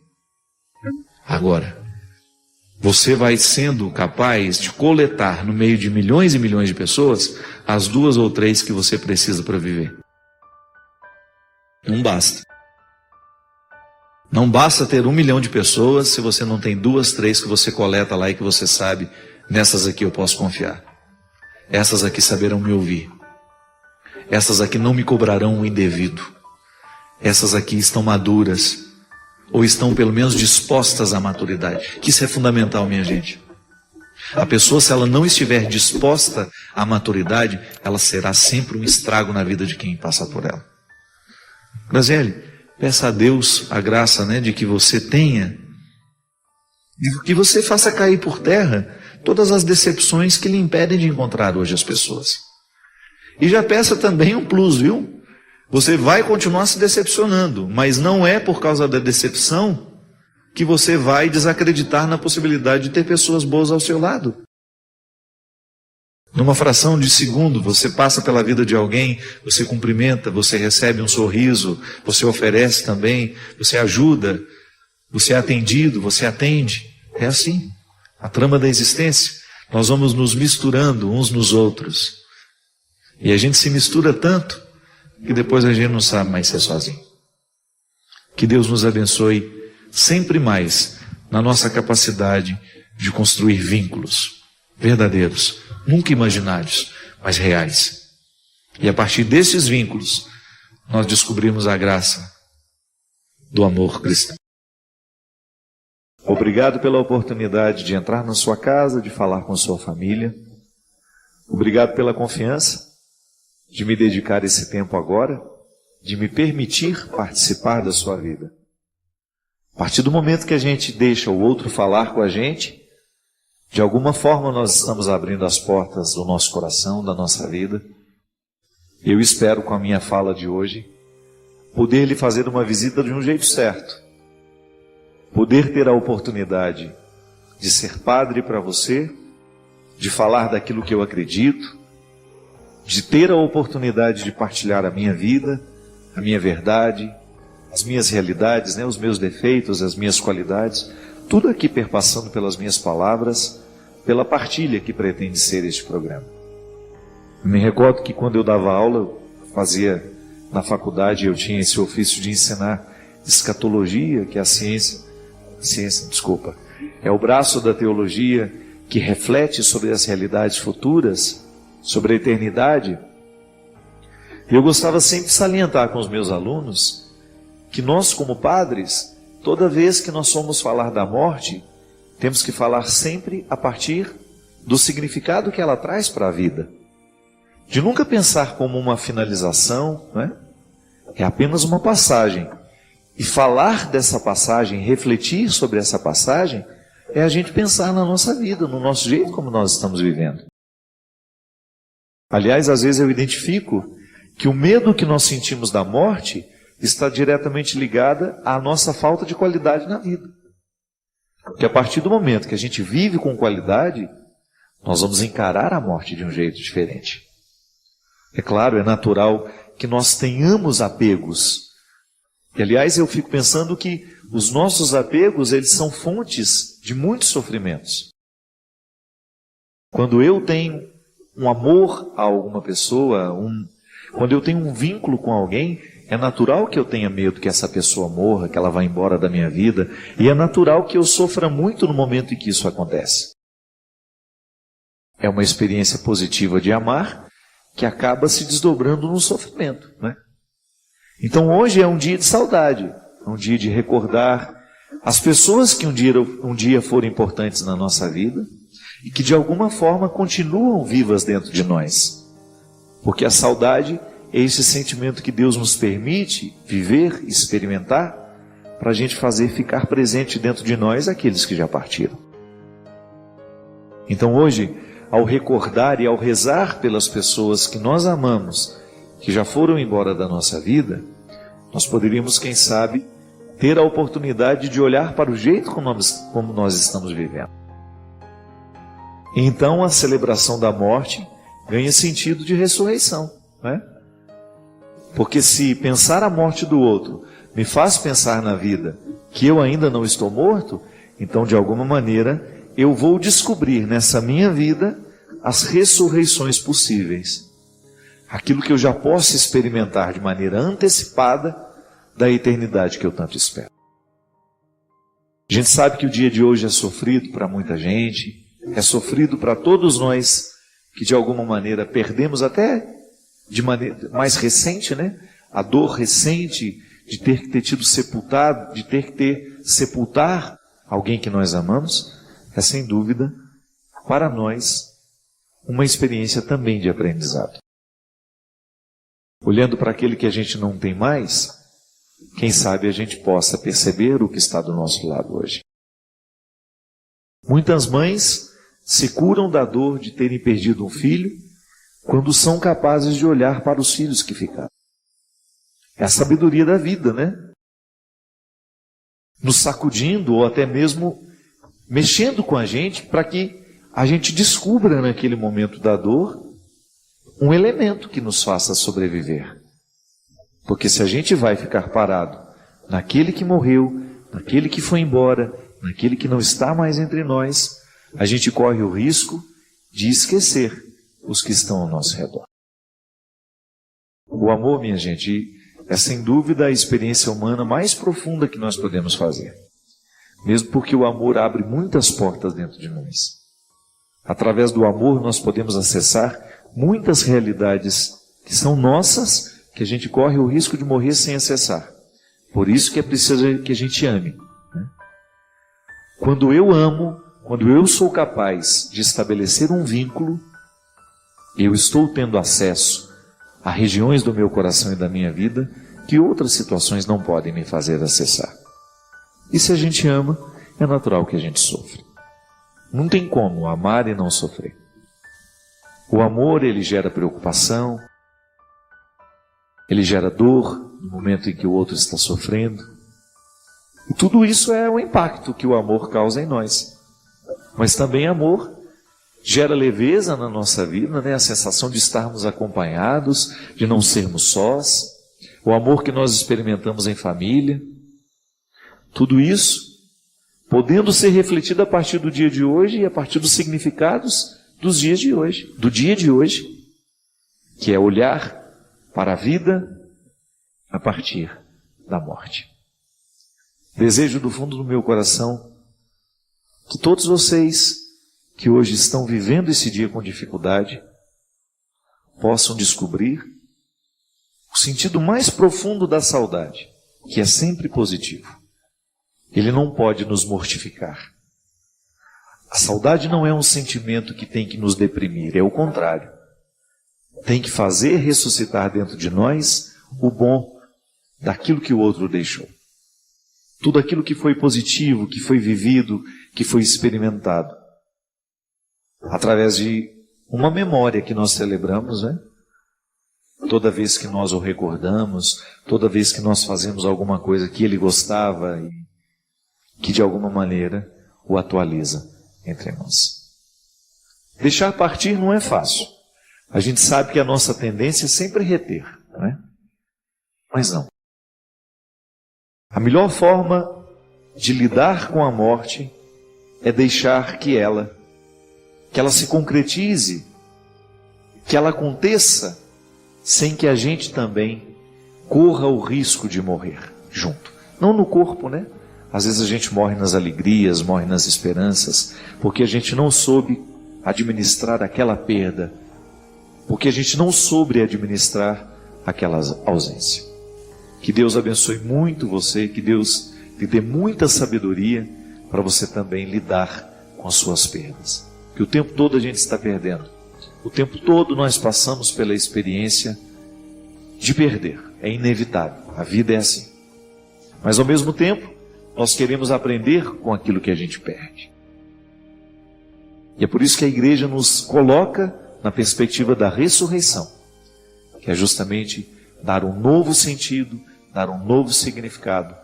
Agora, você vai sendo capaz de coletar no meio de milhões e milhões de pessoas as 2 ou 3 que você precisa para viver. Não basta. Não basta ter 1 milhão de pessoas se você não tem 2, 3 que você coleta lá e que você sabe, nessas aqui eu posso confiar. Essas aqui saberão me ouvir. Essas aqui não me cobrarão o indevido. Essas aqui estão maduras, ou estão pelo menos dispostas à maturidade. Que isso é fundamental, minha gente. A pessoa, se ela não estiver disposta à maturidade, ela será sempre um estrago na vida de quem passa por ela. Graziele, peça a Deus a graça, de que você tenha, e que você faça cair por terra todas as decepções que lhe impedem de encontrar hoje as pessoas. E já peça também um plus, viu? Você vai continuar se decepcionando, mas não é por causa da decepção que você vai desacreditar na possibilidade de ter pessoas boas ao seu lado. Numa fração de segundo, você passa pela vida de alguém, você cumprimenta, você recebe um sorriso, você oferece também, você ajuda, você é atendido, você atende. É assim, a trama da existência. Nós vamos nos misturando uns nos outros. E a gente se mistura tanto que depois a gente não sabe mais ser sozinho. Que Deus nos abençoe sempre mais na nossa capacidade de construir vínculos verdadeiros, nunca imaginários, mas reais. E a partir desses vínculos, nós descobrimos a graça do amor cristão. Obrigado pela oportunidade de entrar na sua casa, de falar com sua família. Obrigado pela confiança de me dedicar esse tempo agora, de me permitir participar da sua vida. A partir do momento que a gente deixa o outro falar com a gente, de alguma forma nós estamos abrindo as portas do nosso coração, da nossa vida. Eu espero, com a minha fala de hoje, poder lhe fazer uma visita de um jeito certo. Poder ter a oportunidade de ser padre para você, de falar daquilo que eu acredito, de ter a oportunidade de partilhar a minha vida, a minha verdade, as minhas realidades, os meus defeitos, as minhas qualidades, tudo aqui perpassando pelas minhas palavras, pela partilha que pretende ser este programa. Eu me recordo que quando eu dava aula, eu fazia na faculdade, eu tinha esse ofício de ensinar escatologia, que é é o braço da teologia que reflete sobre as realidades futuras, sobre a eternidade. E eu gostava sempre de salientar com os meus alunos que nós, como padres, toda vez que nós formos falar da morte, temos que falar sempre a partir do significado que ela traz para a vida. De nunca pensar como uma finalização, é apenas uma passagem. E falar dessa passagem, refletir sobre essa passagem, é a gente pensar na nossa vida, no nosso jeito como nós estamos vivendo. Aliás, às vezes eu identifico que o medo que nós sentimos da morte está diretamente ligada à nossa falta de qualidade na vida. Porque a partir do momento que a gente vive com qualidade, nós vamos encarar a morte de um jeito diferente. É claro, é natural que nós tenhamos apegos. E, aliás, eu fico pensando que os nossos apegos, eles são fontes de muitos sofrimentos. Quando eu tenho um amor a alguma pessoa, quando eu tenho um vínculo com alguém, é natural que eu tenha medo que essa pessoa morra, que ela vá embora da minha vida, e é natural que eu sofra muito no momento em que isso acontece. É uma experiência positiva de amar, que acaba se desdobrando no sofrimento, Então hoje é um dia de saudade, um dia de recordar as pessoas que um dia foram importantes na nossa vida e que de alguma forma continuam vivas dentro de nós. Porque a saudade é esse sentimento que Deus nos permite viver, experimentar, para a gente fazer ficar presente dentro de nós aqueles que já partiram. Então hoje, ao recordar e ao rezar pelas pessoas que nós amamos, que já foram embora da nossa vida, nós poderíamos, quem sabe, ter a oportunidade de olhar para o jeito como nós estamos vivendo. Então a celebração da morte ganha sentido de ressurreição, Porque se pensar a morte do outro me faz pensar na vida que eu ainda não estou morto, então de alguma maneira eu vou descobrir nessa minha vida as ressurreições possíveis. Aquilo que eu já posso experimentar de maneira antecipada da eternidade que eu tanto espero. A gente sabe que o dia de hoje é sofrido para muita gente, é sofrido para todos nós que de alguma maneira perdemos até de maneira mais recente, a dor recente de ter que ter tido sepultado, de ter que sepultar alguém que nós amamos, é sem dúvida para nós uma experiência também de aprendizado. Olhando para aquele que a gente não tem mais, quem sabe a gente possa perceber o que está do nosso lado hoje. Muitas mães se curam da dor de terem perdido um filho quando são capazes de olhar para os filhos que ficaram. É a sabedoria da vida, Nos sacudindo ou até mesmo mexendo com a gente para que a gente descubra naquele momento da dor um elemento que nos faça sobreviver. Porque se a gente vai ficar parado naquele que morreu, naquele que foi embora, naquele que não está mais entre nós, a gente corre o risco de esquecer os que estão ao nosso redor. O amor, minha gente, é sem dúvida a experiência humana mais profunda que nós podemos fazer. Mesmo porque o amor abre muitas portas dentro de nós. Através do amor nós podemos acessar muitas realidades que são nossas, que a gente corre o risco de morrer sem acessar. Por isso que é preciso que a gente ame. Quando eu amo, quando eu sou capaz de estabelecer um vínculo, eu estou tendo acesso a regiões do meu coração e da minha vida que outras situações não podem me fazer acessar. E se a gente ama, é natural que a gente sofra. Não tem como amar e não sofrer. O amor, ele gera preocupação, ele gera dor no momento em que o outro está sofrendo. E tudo isso é o impacto que o amor causa em nós. Mas também amor gera leveza na nossa vida, né? A sensação de estarmos acompanhados, de não sermos sós. O amor que nós experimentamos em família. Tudo isso podendo ser refletido a partir do dia de hoje e a partir dos significados dos dias de hoje, do dia de hoje, que é olhar para a vida a partir da morte. Desejo do fundo do meu coração que todos vocês que hoje estão vivendo esse dia com dificuldade possam descobrir o sentido mais profundo da saudade, que é sempre positivo. Ele não pode nos mortificar. A saudade não é um sentimento que tem que nos deprimir, é o contrário. Tem que fazer ressuscitar dentro de nós o bom daquilo que o outro deixou. Tudo aquilo que foi positivo, que foi vivido, que foi experimentado. Através de uma memória que nós celebramos, né? Toda vez que nós o recordamos, toda vez que nós fazemos alguma coisa que ele gostava e que de alguma maneira o atualiza entre nós. Deixar partir não é fácil. A gente sabe que a nossa tendência é sempre reter, não é? Mas não. A melhor forma de lidar com a morte é deixar que ela se concretize, que ela aconteça, sem que a gente também corra o risco de morrer junto. Não no corpo, né? Às vezes a gente morre nas alegrias, morre nas esperanças, porque a gente não soube administrar aquela perda, porque a gente não soube administrar aquela ausência. Que Deus abençoe muito você, que Deus lhe dê muita sabedoria para você também lidar com as suas perdas. Que o tempo todo a gente está perdendo. O tempo todo nós passamos pela experiência de perder. É inevitável, a vida é assim. Mas ao mesmo tempo, nós queremos aprender com aquilo que a gente perde. E é por isso que a igreja nos coloca na perspectiva da ressurreição, que é justamente dar um novo sentido, dar um novo significado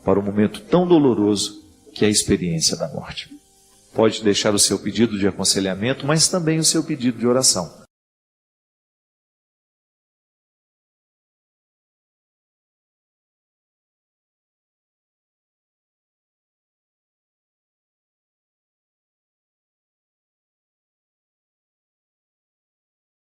para um momento tão doloroso que é a experiência da morte. Pode deixar o seu pedido de aconselhamento, mas também o seu pedido de oração.